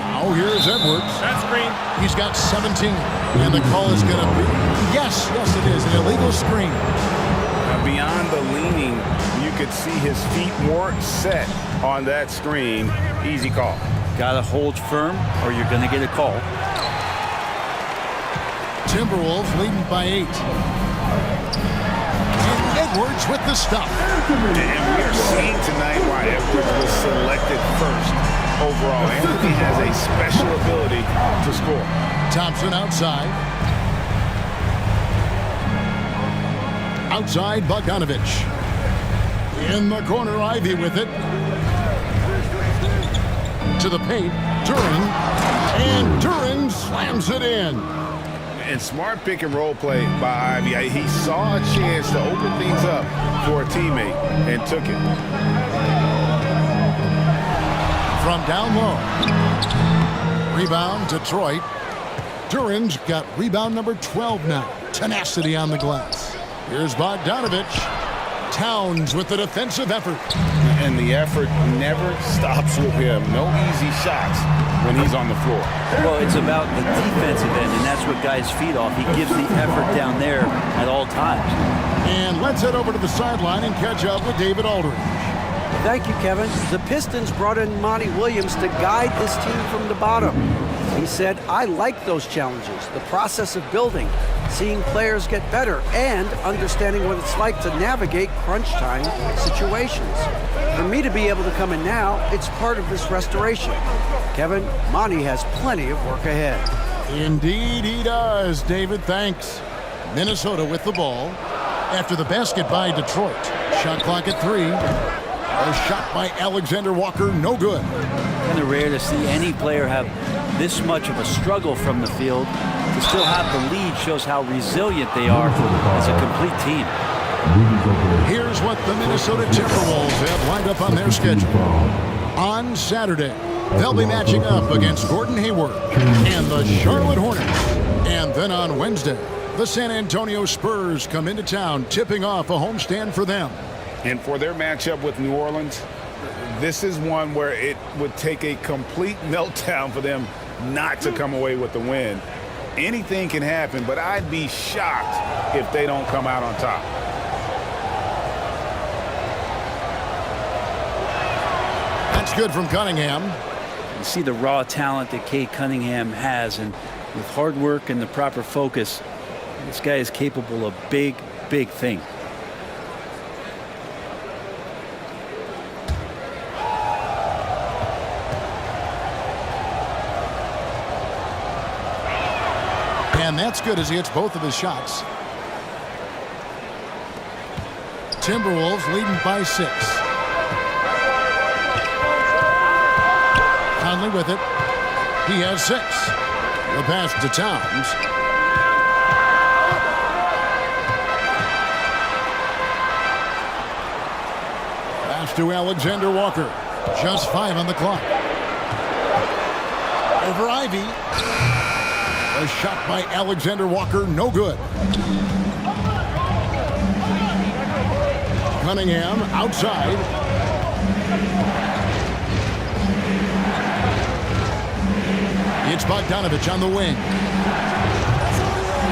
Now here's Edwards. That screen. He's got 17. And the call is going to be, yes, it is, an illegal screen. Now beyond the leaning, you could see his feet weren't set on that screen. Easy call. Got to hold firm or you're going to get a call. Timberwolves leading by 8. And Edwards with the stop. And we are seeing tonight why Edwards was selected first overall. Anthony has a special ability to score. Thompson outside. Outside Bogdanovich. In the corner, Ivy with it. To the paint, Duren. And Duren slams it in. And smart pick and roll play by Ivy. He saw a chance to open things up for a teammate and took it. From down low. Rebound, Detroit. Duren's got rebound number 12 now. Tenacity on the glass. Here's Bogdanovich. Towns with the defensive effort. And the effort never stops with him. No easy shots when he's on the floor. Well, it's about the defensive end, and that's what guys feed off. He gives the effort down there at all times. And let's head over to the sideline and catch up with David Aldridge. Thank you, Kevin. The Pistons brought in Monty Williams to guide this team from the bottom. He said, I like those challenges, the process of building, seeing players get better, and understanding what it's like to navigate crunch time situations. For me to be able to come in now, it's part of this restoration. Kevin, Monty has plenty of work ahead. Indeed he does, David. Thanks. Minnesota with the ball. After the basket by Detroit. Shot clock at 3. A shot by Alexander Walker, no good. Kind of rare to see any player have this much of a struggle from the field. To still have the lead shows how resilient they are as a complete team. Here's what the Minnesota Timberwolves have lined up on their schedule. On Saturday, they'll be matching up against Gordon Hayward and the Charlotte Hornets. And then on Wednesday, the San Antonio Spurs come into town, tipping off a homestand for them. And for their matchup with New Orleans, this is one where it would take a complete meltdown for them not to come away with the win. Anything can happen, but I'd be shocked if they don't come out on top. That's good from Cunningham. You see the raw talent that Cade Cunningham has, and with hard work and the proper focus, this guy is capable of big, big things. And that's good as he hits both of his shots. Timberwolves leading by 6. Conley with it. He has 6. The pass to Towns. Pass to Alexander Walker. Just 5 on the clock. Over Ivy. A shot by Alexander Walker, no good. Cunningham outside. It's Bogdanovich on the wing.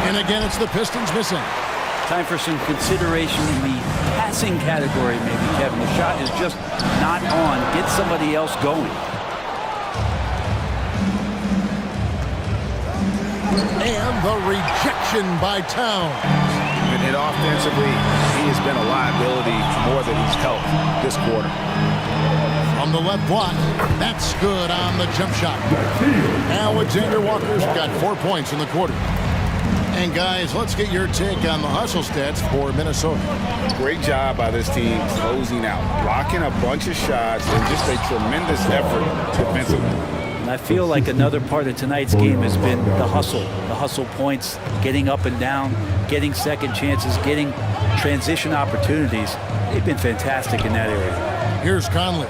And again, it's the Pistons missing. Time for some consideration in the passing category, maybe, Kevin. The shot is just not on. Get somebody else going. And the rejection by Towns. And offensively, he has been a liability more than he's helped this quarter. From the left block, that's good on the jump shot. Alexander Walker's got 4 points in the quarter. And guys, let's get your take on the hustle stats for Minnesota. Great job by this team closing out, blocking a bunch of shots, and just a tremendous effort defensively. And I feel like another part of tonight's game has been the hustle points, getting up and down, getting second chances, getting transition opportunities. They've been fantastic in that area. Here's Conley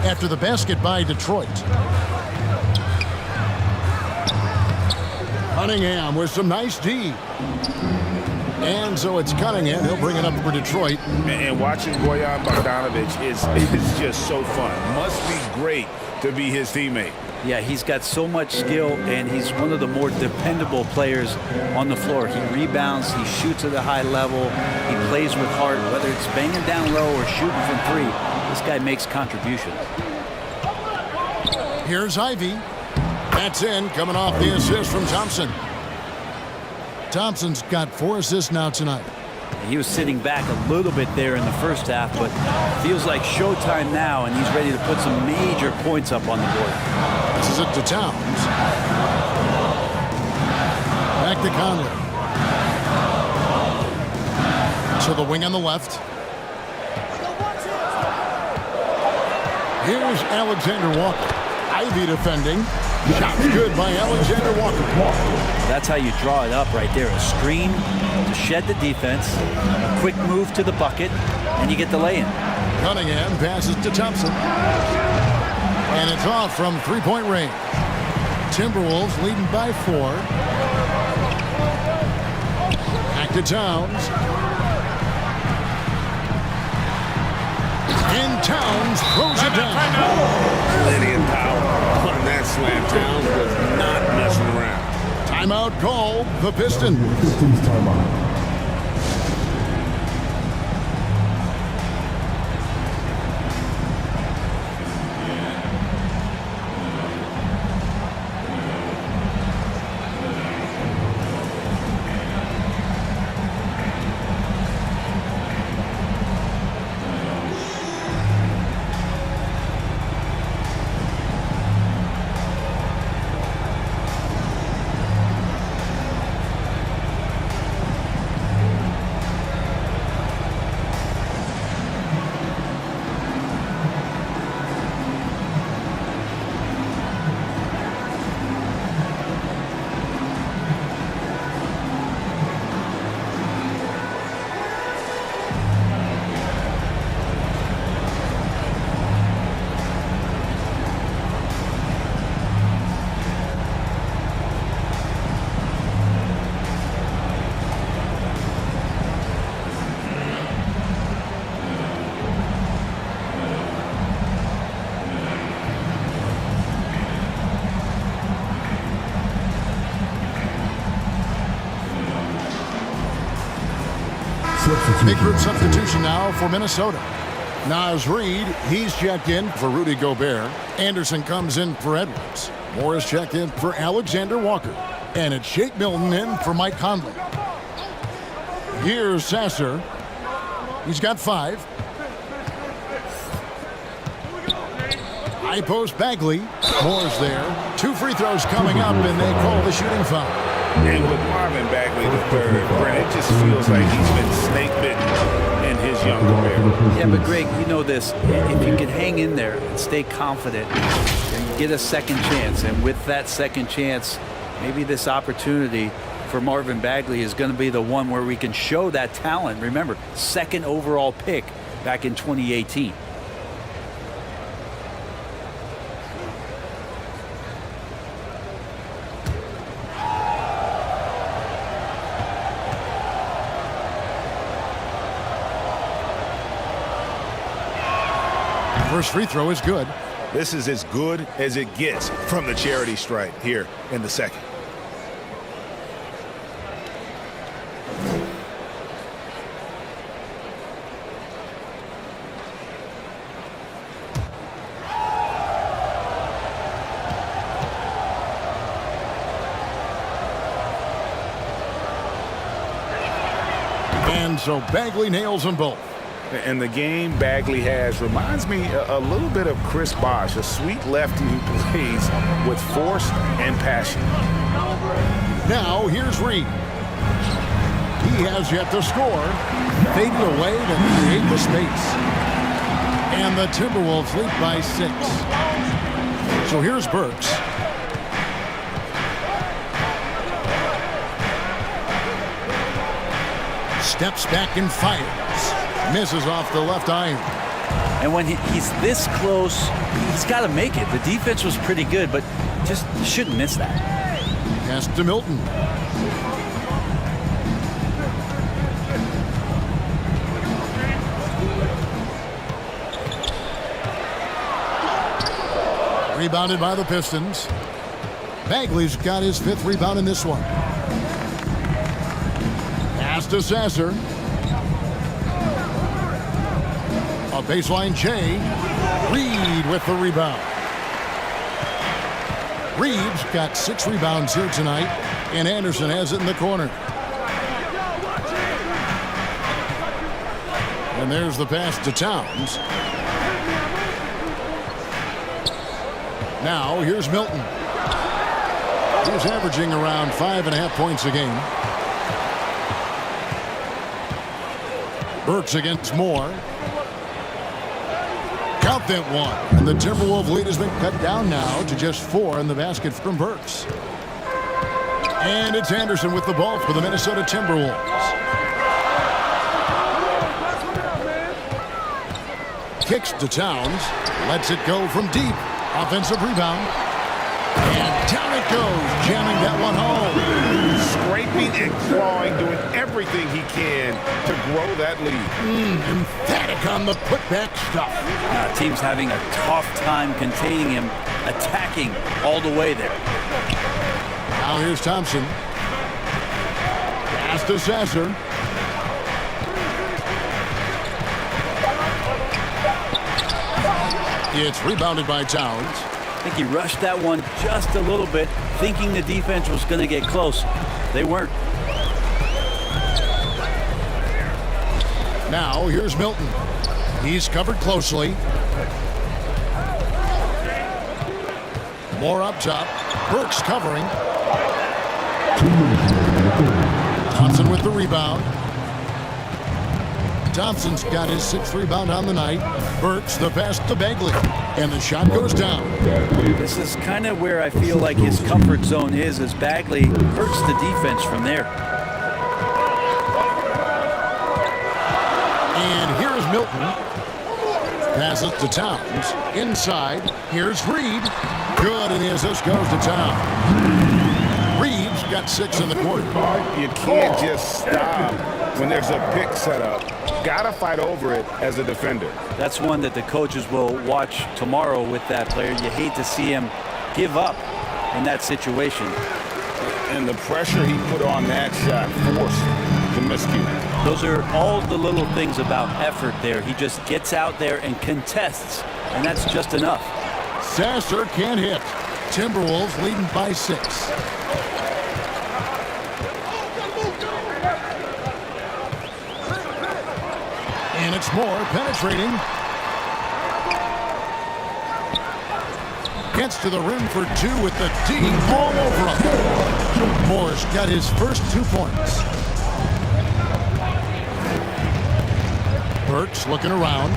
after the basket by Detroit. Cunningham with some nice D. And so it's Cunningham. He'll bring it up for Detroit. And watching Bojan Bogdanovic is just so fun. Must be great to be his teammate. Yeah, he's got so much skill, and he's one of the more dependable players on the floor. He rebounds, he shoots at a high level, he plays with heart, whether it's banging down low or shooting from three. This guy makes contributions. Here's Ivy. That's in, coming off the assist from Thompson. Thompson's got 4 assists now tonight. He was sitting back a little bit there in the first half, but feels like showtime now, and he's ready to put some major points up on the board. This is it to Towns. Back to Conley. To the wing on the left. Here's Alexander Walker. Ivy defending. Shot's good by Alexander Walker. That's how you draw it up right there. A screen to shed the defense, a quick move to the bucket, and you get the lay-in. Cunningham passes to Thompson. And it's off from three-point range. Timberwolves leading by 4. Back to Towns. And Towns throws it down. Plenty of power on that slam. Towns was not messing around. Timeout called the Pistons. Pistons timeout. Big group substitution now for Minnesota. Naz Reid, he's checked in for Rudy Gobert. Anderson comes in for Edwards. Morris checked in for Alexander Walker. And it's Shake Milton in for Mike Conley. Here's Sasser. He's got 5. High post Bagley. Moore's there. 2 free throws coming up, and they call the shooting foul. And with Marvin Bagley III, Brent, it just feels like he's been snake bitten in his young career. Yeah, but Greg, you know this. If you can hang in there and stay confident, and get a second chance, and with that second chance, maybe this opportunity for Marvin Bagley is going to be the one where we can show that talent. Remember, 2nd overall pick back in 2018. First free throw is good. This is as good as it gets from the charity stripe here in the second. And so Bagley nails them both. And the game Bagley has reminds me a little bit of Chris Bosh, a sweet lefty who plays with force and passion. Now here's Reed. He has yet to score. Fading away to create the space. And the Timberwolves lead by 6. So here's Burks. Steps back and fires. Misses off the left iron. And when he's this close, he's got to make it. The defense was pretty good, but just shouldn't miss that. Pass to Milton. Rebounded by the Pistons. Bagley's got his 5th rebound in this one. Pass to Sasser. A baseline J. Reed with the rebound. Reeves got 6 rebounds here tonight, and Anderson has it in the corner. And there's the pass to Towns. Now here's Milton. He's averaging around 5.5 points a game. Burks against Moore. Count that one. And the Timberwolves lead has been cut down now to just 4 in the basket from Burks. And it's Anderson with the ball for the Minnesota Timberwolves. Kicks to Towns. Lets it go from deep. Offensive rebound. And down it goes. Jamming that one home. Scraping and clawing, doing everything he can to grow that lead. Emphatic on the putback stuff. Team's having a tough time containing him, attacking all the way there. Now here's Thompson. Pass to Sasser. It's rebounded by Towns. I think he rushed that one just a little bit, thinking the defense was going to get close. They weren't. Now here's Milton. He's covered closely. More up top. Burks covering. Thompson with the rebound. Thompson's got his 6th rebound on the night. Burks the pass to Bagley. And the shot goes down. This is kind of where I feel like his comfort zone is, as Bagley hurts the defense from there. And here's Milton. Passes to Towns. Inside. Here's Reed. Good, and the assist goes to Towns. Reed's got 6 in the quarter. You can't just stop when there's a pick set up. Gotta fight over it as a defender. That's one that the coaches will watch tomorrow with that player. You hate to see him give up in that situation. And the pressure he put on that shot forced the miscue. Those are all the little things about effort there. He just gets out there and contests, and that's just enough. Sasser can't hit. Timberwolves leading by 6. And it's Moore penetrating. Gets to the rim for 2 with the D all over him. Moore's got his first 2 points. Burks looking around.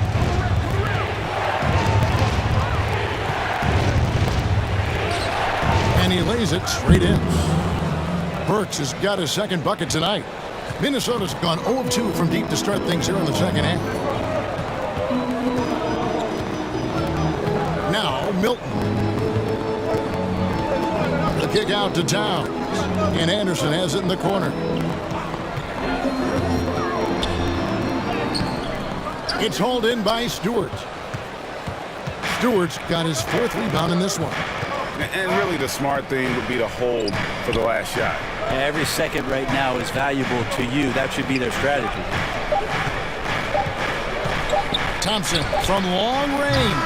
And he lays it straight in. Burks has got his 2nd bucket tonight. Minnesota's gone 0 of 2 from deep to start things here in the 2nd half. Now Milton. The kick out to Towns. And Anderson has it in the corner. It's hauled in by Stewart. Stewart's got his 4th rebound in this one. And really the smart thing would be to hold for the last shot. Every second right now is valuable to you. That should be their strategy. Thompson from long range.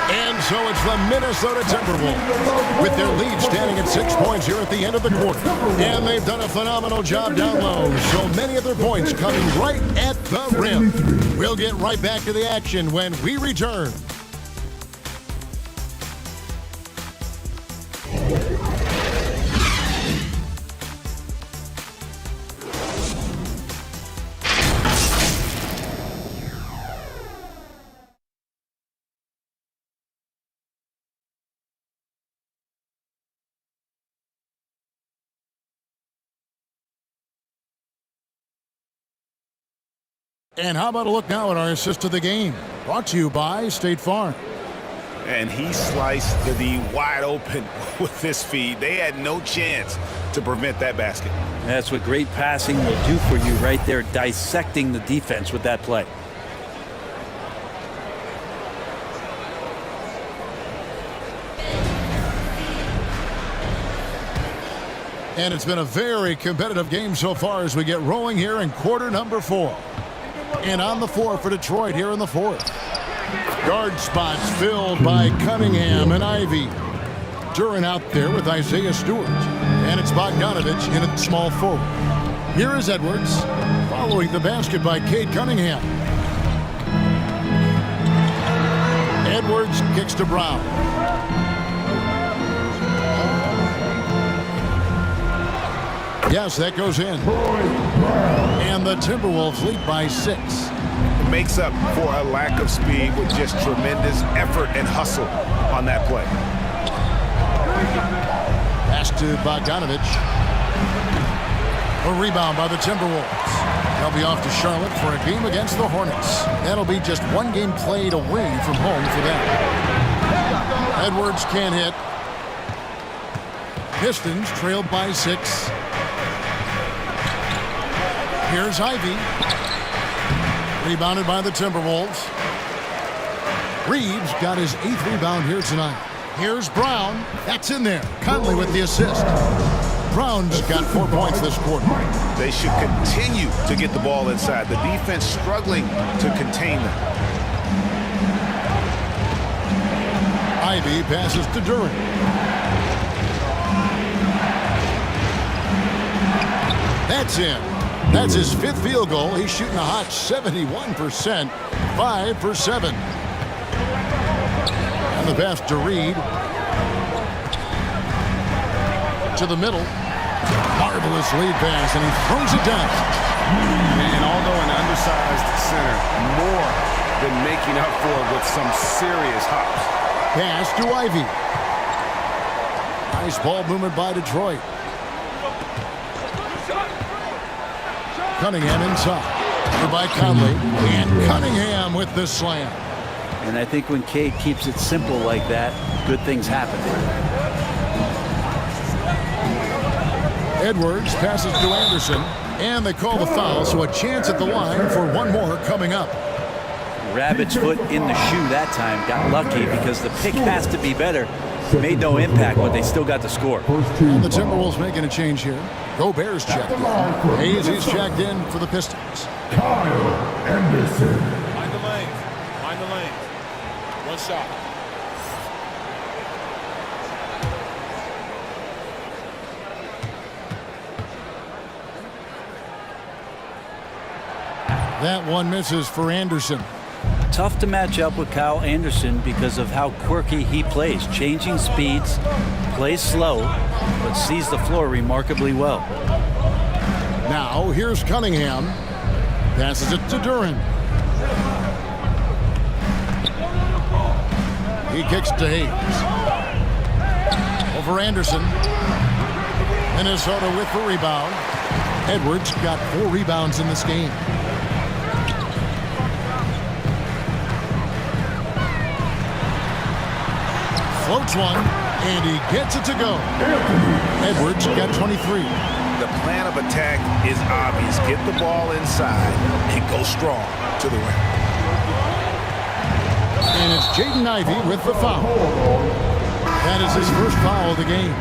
And so it's the Minnesota Timberwolves with their lead standing at 6 points here at the end of the quarter. And they've done a phenomenal job down low. So many of their points coming right at the rim. We'll get right back to the action when we return. And how about a look now at our assist of the game? Brought to you by State Farm. And he sliced the D wide open with this feed. They had no chance to prevent that basket. That's what great passing will do for you right there, dissecting the defense with that play. And it's been a very competitive game so far as we get rolling here in quarter number 4. And on the floor for Detroit here in the 4th. Guard spots filled by Cunningham and Ivy. Duran out there with Isaiah Stewart. And it's Bogdanovich in at small forward. Here is Edwards following the basket by Cade Cunningham. Edwards kicks to Brown. Yes, that goes in. And the Timberwolves lead by 6. It makes up for a lack of speed with just tremendous effort and hustle on that play. Pass to Bogdanovich. A rebound by the Timberwolves. They'll be off to Charlotte for a game against the Hornets. That'll be just one game played away from home for them. Edwards can't hit. Pistons trailed by 6. Here's Ivy. Rebounded by the Timberwolves. Reeves got his 8th rebound here tonight. Here's Brown. That's in there. Conley with the assist. Brown's got 4 points this quarter. They should continue to get the ball inside. The defense struggling to contain them. Ivy passes to Duran. That's in. That's his 5th field goal. He's shooting a hot 71%. 5 for 7. And the pass to Reed. To the middle. Marvelous lead pass, and he throws it down. And although an undersized center, more than making up for it with some serious hops. Pass to Ivy. Nice ball movement by Detroit. Cunningham inside. By Conley. And Cunningham with the slam. And I think when Cade keeps it simple like that, good things happen. Edwards passes to Anderson. And they call the foul, so a chance at the line for one more coming up. Rabbit's foot in the shoe that time. Got lucky because the pick has to be better. Made no impact, but they still got the score. And the Timberwolves making a change here. Gobert's checked in. Hayes, he's checked in for the Pistons. Kyle Anderson. Mind the lane. Mind the lane. One shot. That one misses for Anderson. Tough to match up with Kyle Anderson because of how quirky he plays. Changing speeds, plays slow, but sees the floor remarkably well. Now, here's Cunningham. Passes it to Duran. He kicks to Hayes. Over Anderson. Minnesota with the rebound. Edwards got 4 rebounds in this game. Floats one, and he gets it to go. Edwards got 23. The plan of attack is obvious. Get the ball inside and go strong to the rim. And it's Jaden Ivey with the foul. That is his first foul of the game.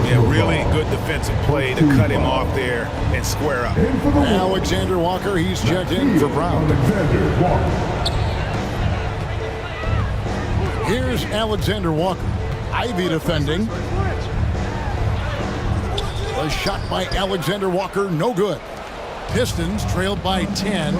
Yeah, really good defensive play to cut him off there and square up. Alexander Walker, he's checked in for Brown. Here's Alexander Walker. Ivy defending. A shot by Alexander Walker, no good. Pistons trailed by 10.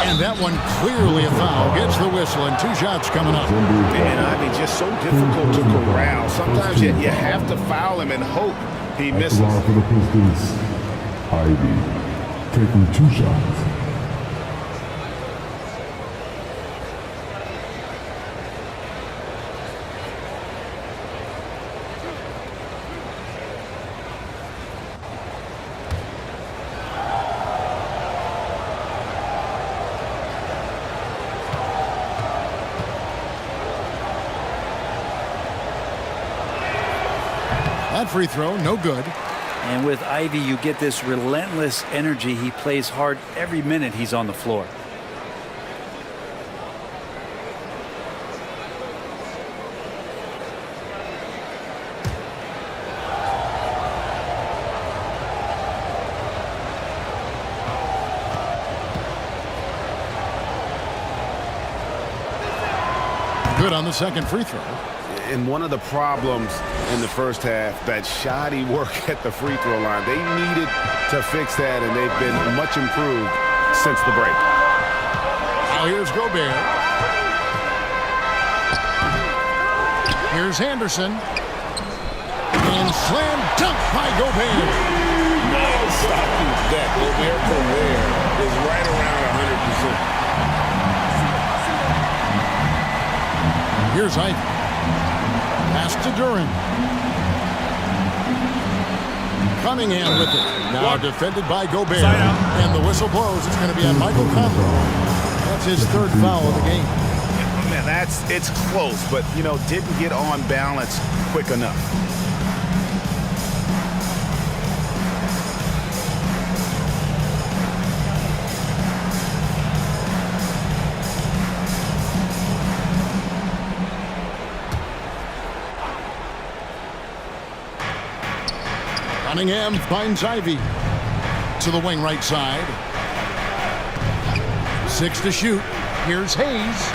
And that one clearly a foul. Gets the whistle and 2 shots coming up. And Ivy just so difficult to corral. Sometimes you have to foul him and hope he misses. For the Pistons, Ivy taking 2 shots. That free throw, no good. And with Ivy, you get this relentless energy. He plays hard every minute he's on the floor. Good on the second free throw. And one of the problems in the first half, that shoddy work at the free throw line. They needed to fix that, and they've been much improved since the break. Now here's Gobert. Here's Henderson. And slam dunk by Gobert. No stopping that. Gobert per wear is right around 100%. Here's Ivy. Pass to Duran. Cunningham with it. Now defended by Gobert. And the whistle blows. It's going to be on Michael Conley. That's his 3rd foul of the game. Man, it's close, but, didn't get on balance quick enough. Cunningham finds Ivy to the wing right side. 6 to shoot. Here's Hayes.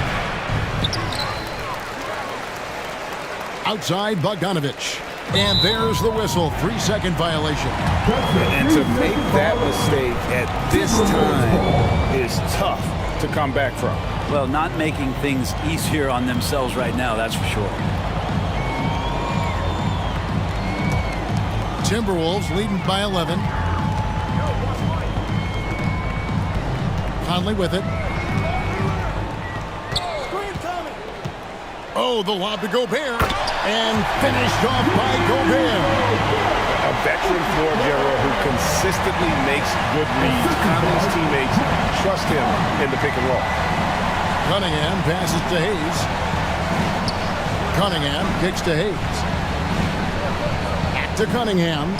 Outside Bogdanovich. And there's the whistle. 3-second violation. And to make that mistake at this time is tough to come back from. Well, not making things easier on themselves right now, that's for sure. Timberwolves leading by 11. Conley with it. Oh, the lob to Gobert. And finished off by Gobert. A veteran floor general who consistently makes good reads. Conley's teammates trust him in the pick and roll. Cunningham passes to Hayes. Cunningham kicks to Hayes. Back to Cunningham.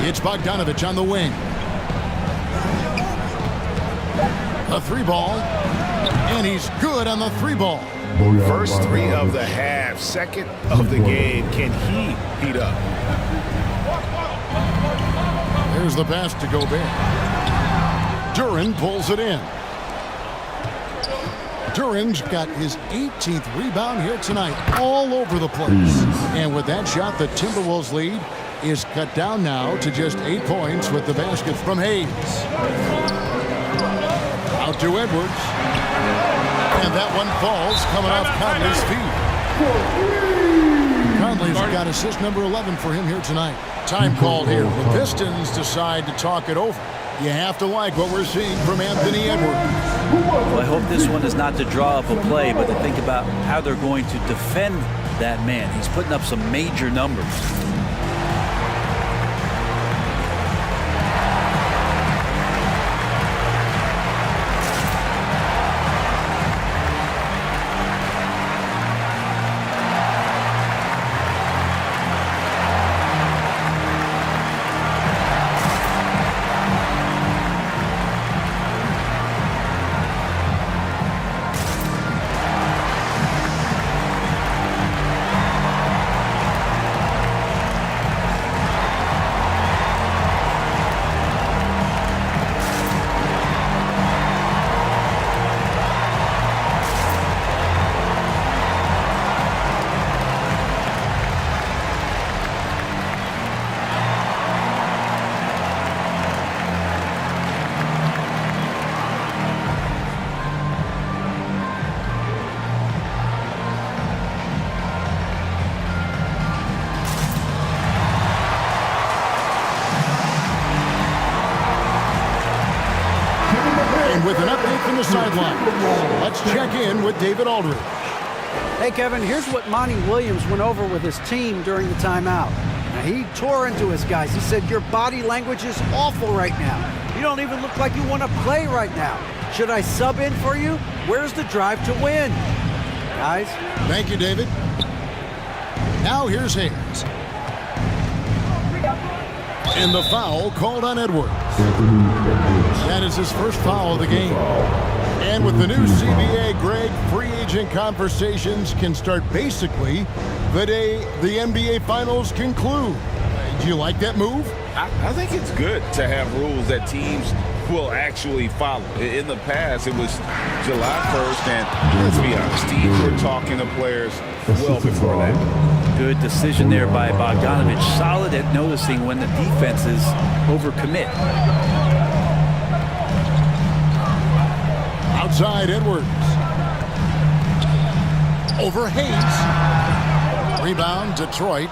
It's Bogdanovich on the wing. A 3-ball. And he's good on the 3-ball. First 3 of the half, second of the game. Can he heat up? There's the pass to Gobert. Duran pulls it in. Duran's got his 18th rebound here tonight, all over the place. And with that shot, the Timberwolves lead is cut down now to just 8 points with the basket from Hayes. Out to Edwards. And that one falls coming off Conley's feet. Conley's got assist number 11 for him here tonight. Time called here. The Pistons decide to talk it over. You have to like what we're seeing from Anthony Edwards. Well, I hope this one is not to draw up a play, but to think about how they're going to defend that man. He's putting up some major numbers. And with an update from the sideline, let's check in with David Aldridge. Hey, Kevin, here's what Monty Williams went over with his team during the timeout. Now, he tore into his guys. He said, your body language is awful right now. You don't even look like you want to play right now. Should I sub in for you? Where's the drive to win? Guys? Thank you, David. Now here's Hayes. And the foul called on Edwards. That is his first foul of the game. And with the new CBA, Greg, free agent conversations can start basically the day the NBA Finals conclude. Do you like that move? I think it's good to have rules that teams will actually follow. In the past, it was July 1st, and let's be honest, teams were talking to players well before that. Good decision there by Bogdanovich. Solid at noticing when the defenses overcommit. Outside Edwards. Over Hayes. Rebound Detroit.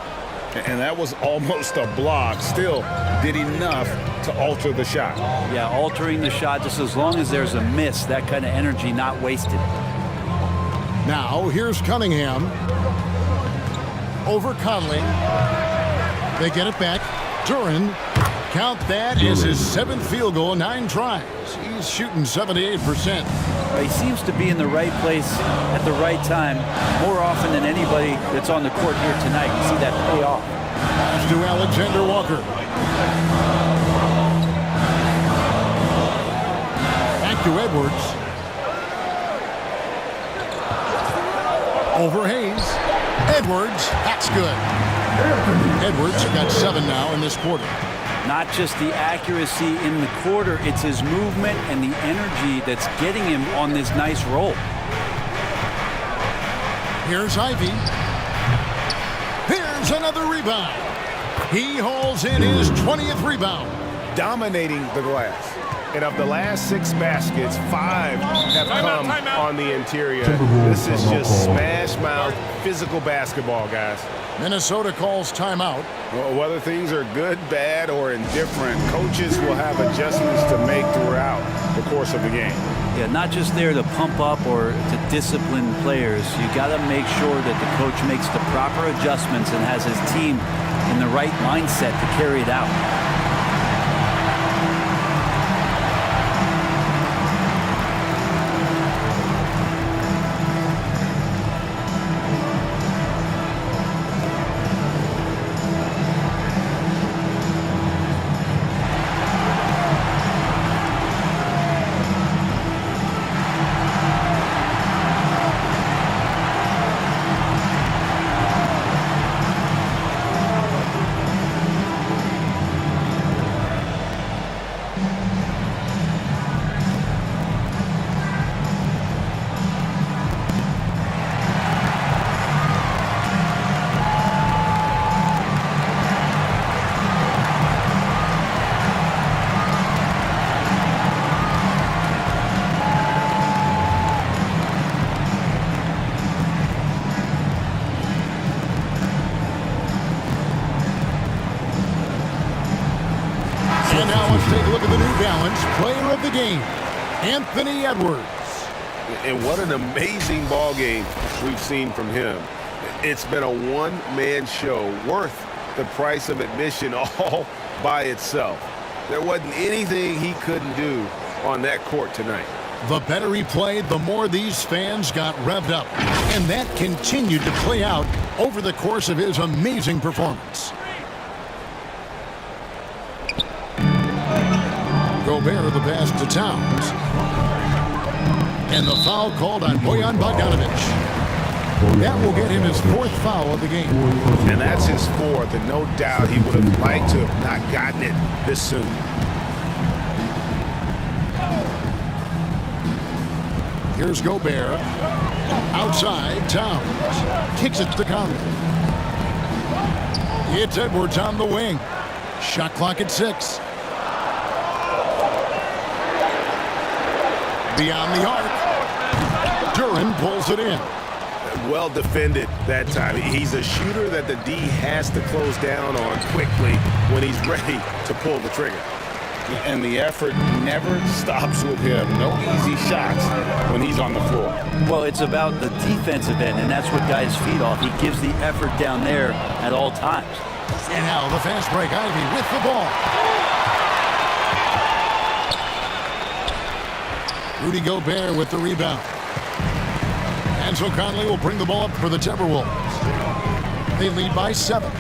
And that was almost a block. Still did enough to alter the shot. Yeah, altering the shot just as long as there's a miss. That kind of energy not wasted. Now here's Cunningham. Over Conley. They get it back. Duran. Count that as his 7th field goal, 9 tries. He's shooting 78%. He seems to be in the right place at the right time more often than anybody that's on the court here tonight. You see that pay off. To Alexander Walker. Back to Edwards. Over Hayes. Edwards, that's good. Edwards got 7 now in this quarter. Not just the accuracy in the quarter, it's his movement and the energy that's getting him on this nice roll. Here's Ivy. Here's another rebound. He hauls in his 20th rebound. Dominating the glass. And of the last 6 baskets, 5 have come on the interior. This is just smash-mouth, physical basketball, guys. Minnesota calls timeout. Well, whether things are good, bad, or indifferent, coaches will have adjustments to make throughout the course of the game. Yeah, not just there to pump up or to discipline players. You got to make sure that the coach makes the proper adjustments and has his team in the right mindset to carry it out. Take a look at the New Balance player of the game, Anthony Edwards. And what an amazing ball game we've seen from him. It's been a one-man show worth the price of admission all by itself. There wasn't anything he couldn't do on that court tonight. The better he played, the more these fans got revved up. And that continued to play out over the course of his amazing performance. Gobert the pass to Towns. And the foul called on Bojan Bogdanovich. That will get him his 4th foul of the game. And that's his 4th, and no doubt he would have liked to have not gotten it this soon. Here's Gobert. Outside, Towns. Kicks it to Conley. It's Edwards on the wing. Shot clock at 6. Beyond the arc. Duran pulls it in. Well defended that time. He's a shooter that the D has to close down on quickly when he's ready to pull the trigger. And the effort never stops with him. No easy shots when he's on the floor. Well, it's about the defensive end, and that's what guys feed off. He gives the effort down there at all times. And now the fast break. Ivy with the ball. Rudy Gobert with the rebound. And so Conley will bring the ball up for the Timberwolves. They lead by 7.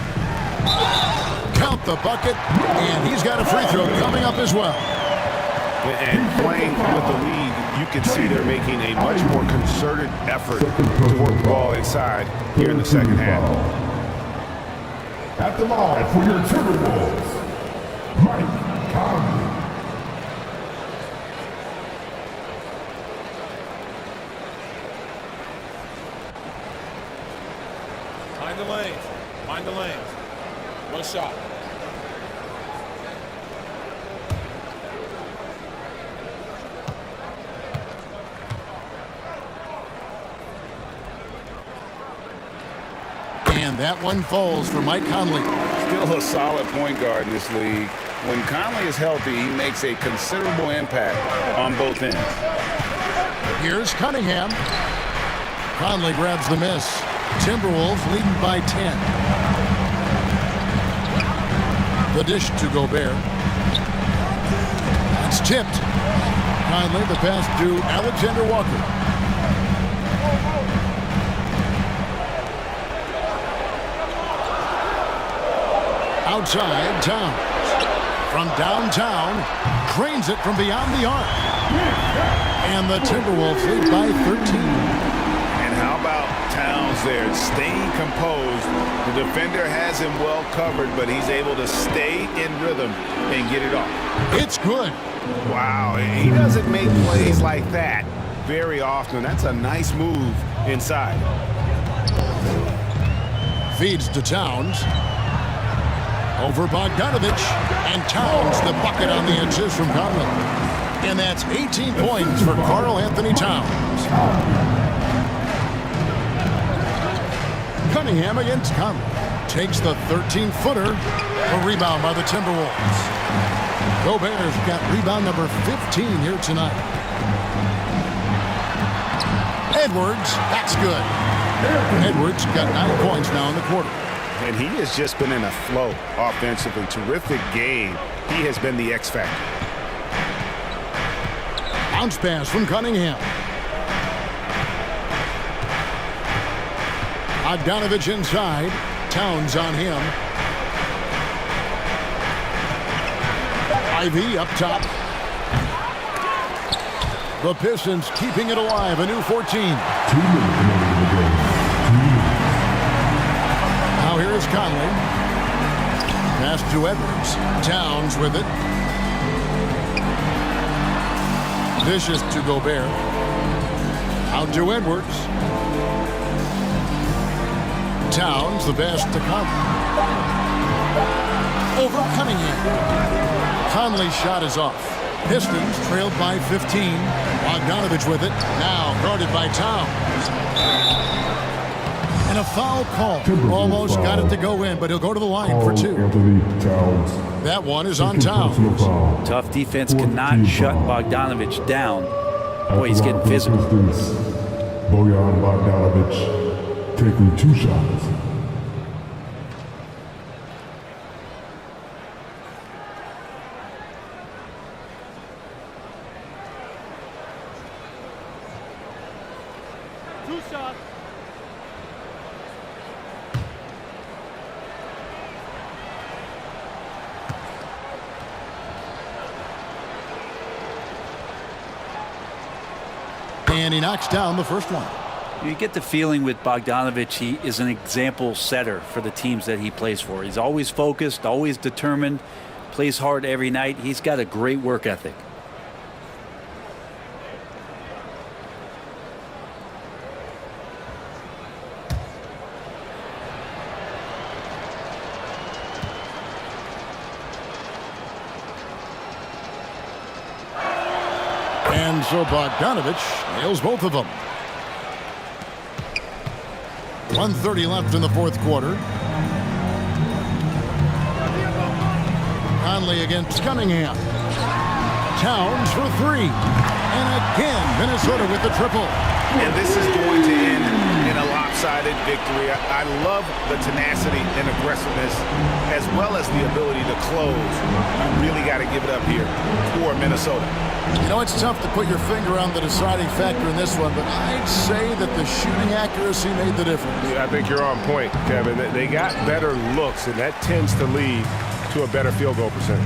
Count the bucket, and he's got a free throw coming up as well. And playing with the lead, you can see they're making a much more concerted effort to work the ball inside here in the second half. At the line for your Timberwolves, Mike Conley. Mind the lanes. Mind the lanes. One shot. And that one falls for Mike Conley. Still a solid point guard in this league. When Conley is healthy, he makes a considerable impact on both ends. Here's Cunningham. Conley grabs the miss. Timberwolves leading by 10. The dish to Gobert. That's tipped. Conley, the pass to Alexander Walker. Outside, Towns. From downtown, cranes it from beyond the arc. And the Timberwolves lead by 13. And how about Towns there, staying composed? The defender has him well covered, but he's able to stay in rhythm and get it off. It's good. Wow, he doesn't make plays like that very often. That's a nice move inside. Feeds to Towns. Over Bogdanovich, and Towns the bucket on the assist from Conley. And that's 18 points for Karl Anthony Towns. Cunningham against Conley. Takes the 13-footer. A rebound by the Timberwolves. Gobert's got rebound number 15 here tonight. Edwards, that's good. Edwards got 9 points now in the quarter. And he has just been in a flow offensively. Terrific game. He has been the X factor. Bounce pass from Cunningham. Bogdanovich inside. Towns on him. Ivy up top. The Pistons keeping it alive. A new 14. Now here is Conley. Pass to Edwards. Towns with it. Vicious to Gobert. Out to Edwards. Towns, the best to Conley. Over Cunningham. Conley's shot is off. Pistons trailed by 15. Bogdanovich with it. Now guarded by Towns. And a foul call. Almost got it to go in, but he'll go to the line for 2. That one is on Towns. Tough defense cannot shut Bogdanovich down. Boy, he's getting physical. Bojan Bogdanovich taking 2 shots. And he knocks down the first one. You get the feeling with Bogdanovich, he is an example setter for the teams that he plays for. He's always focused, always determined, plays hard every night. He's got a great work ethic. And so Bogdanovich nails both of them. 1:30 left in the fourth quarter. Conley against Cunningham. Towns for three. And again, Minnesota with the triple. And this is going to end in a lopsided victory. I love the tenacity and aggressiveness, as well as the ability to close. You really got to give it up here for Minnesota. You know, it's tough to put your finger on the deciding factor in this one, but I'd say that the shooting accuracy made the difference. Yeah, I think you're on point, Kevin. They got better looks, and that tends to lead to a better field goal percentage.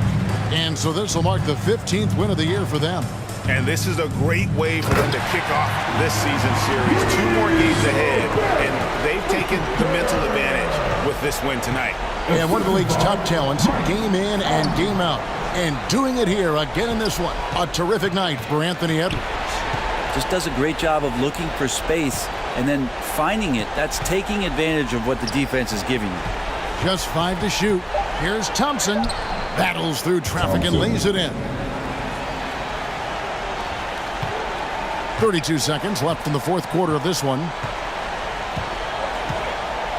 And so this will mark the 15th win of the year for them. And this is a great way for them to kick off this season series. 2 more games ahead, and they've taken the mental advantage with this win tonight. And one of the league's top talents, game in and game out. And doing it here again in this one. A terrific night for Anthony Edwards. Just does a great job of looking for space and then finding it. That's taking advantage of what the defense is giving you. Just 5 to shoot. Here's Thompson. Battles through traffic and lays it in. 32 seconds left in the fourth quarter of this one.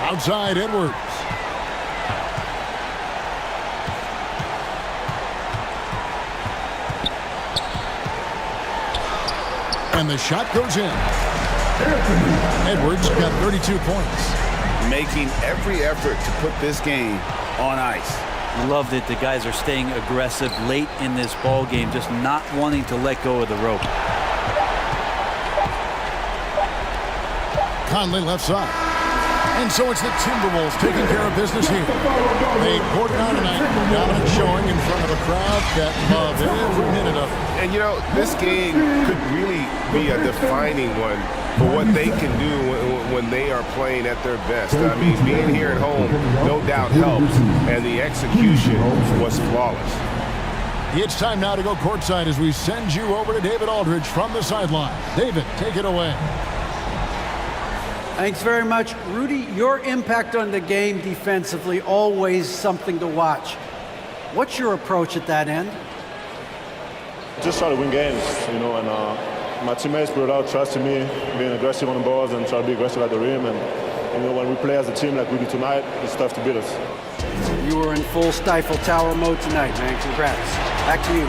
Outside Edwards. And the shot goes in. Edwards got 32 points. Making every effort to put this game on ice. Love that the guys are staying aggressive late in this ball game, just not wanting to let go of the rope. Conley left side. And so it's the Timberwolves taking care of business here. They poured it on tonight. Dominant showing in front of a crowd that loved every minute of it. And, you know, this game could really be a defining one for what they can do when they are playing at their best. I mean, being here at home, no doubt helps, and the execution was flawless. It's time now to go courtside as we send you over to David Aldridge from the sideline. David, take it away. Thanks very much. Rudy, your impact on the game defensively, always something to watch. What's your approach at that end? Just try to win games, you know, and my teammates brought out trust in me, being aggressive on the balls and try to be aggressive at the rim. And, you know, when we play as a team like we do tonight, it's tough to beat us. You were in full stifle tower mode tonight, man. Congrats. Back to you.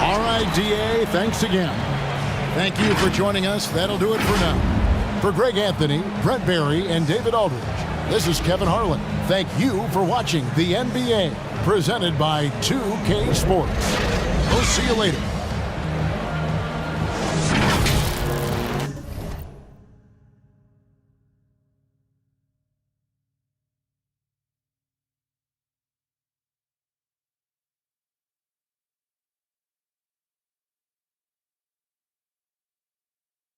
All right, DA, thanks again. Thank you for joining us. That'll do it for now. For Greg Anthony, Brett Barry, and David Aldridge, this is Kevin Harlan. Thank you for watching the NBA, presented by 2K Sports. We'll see you later.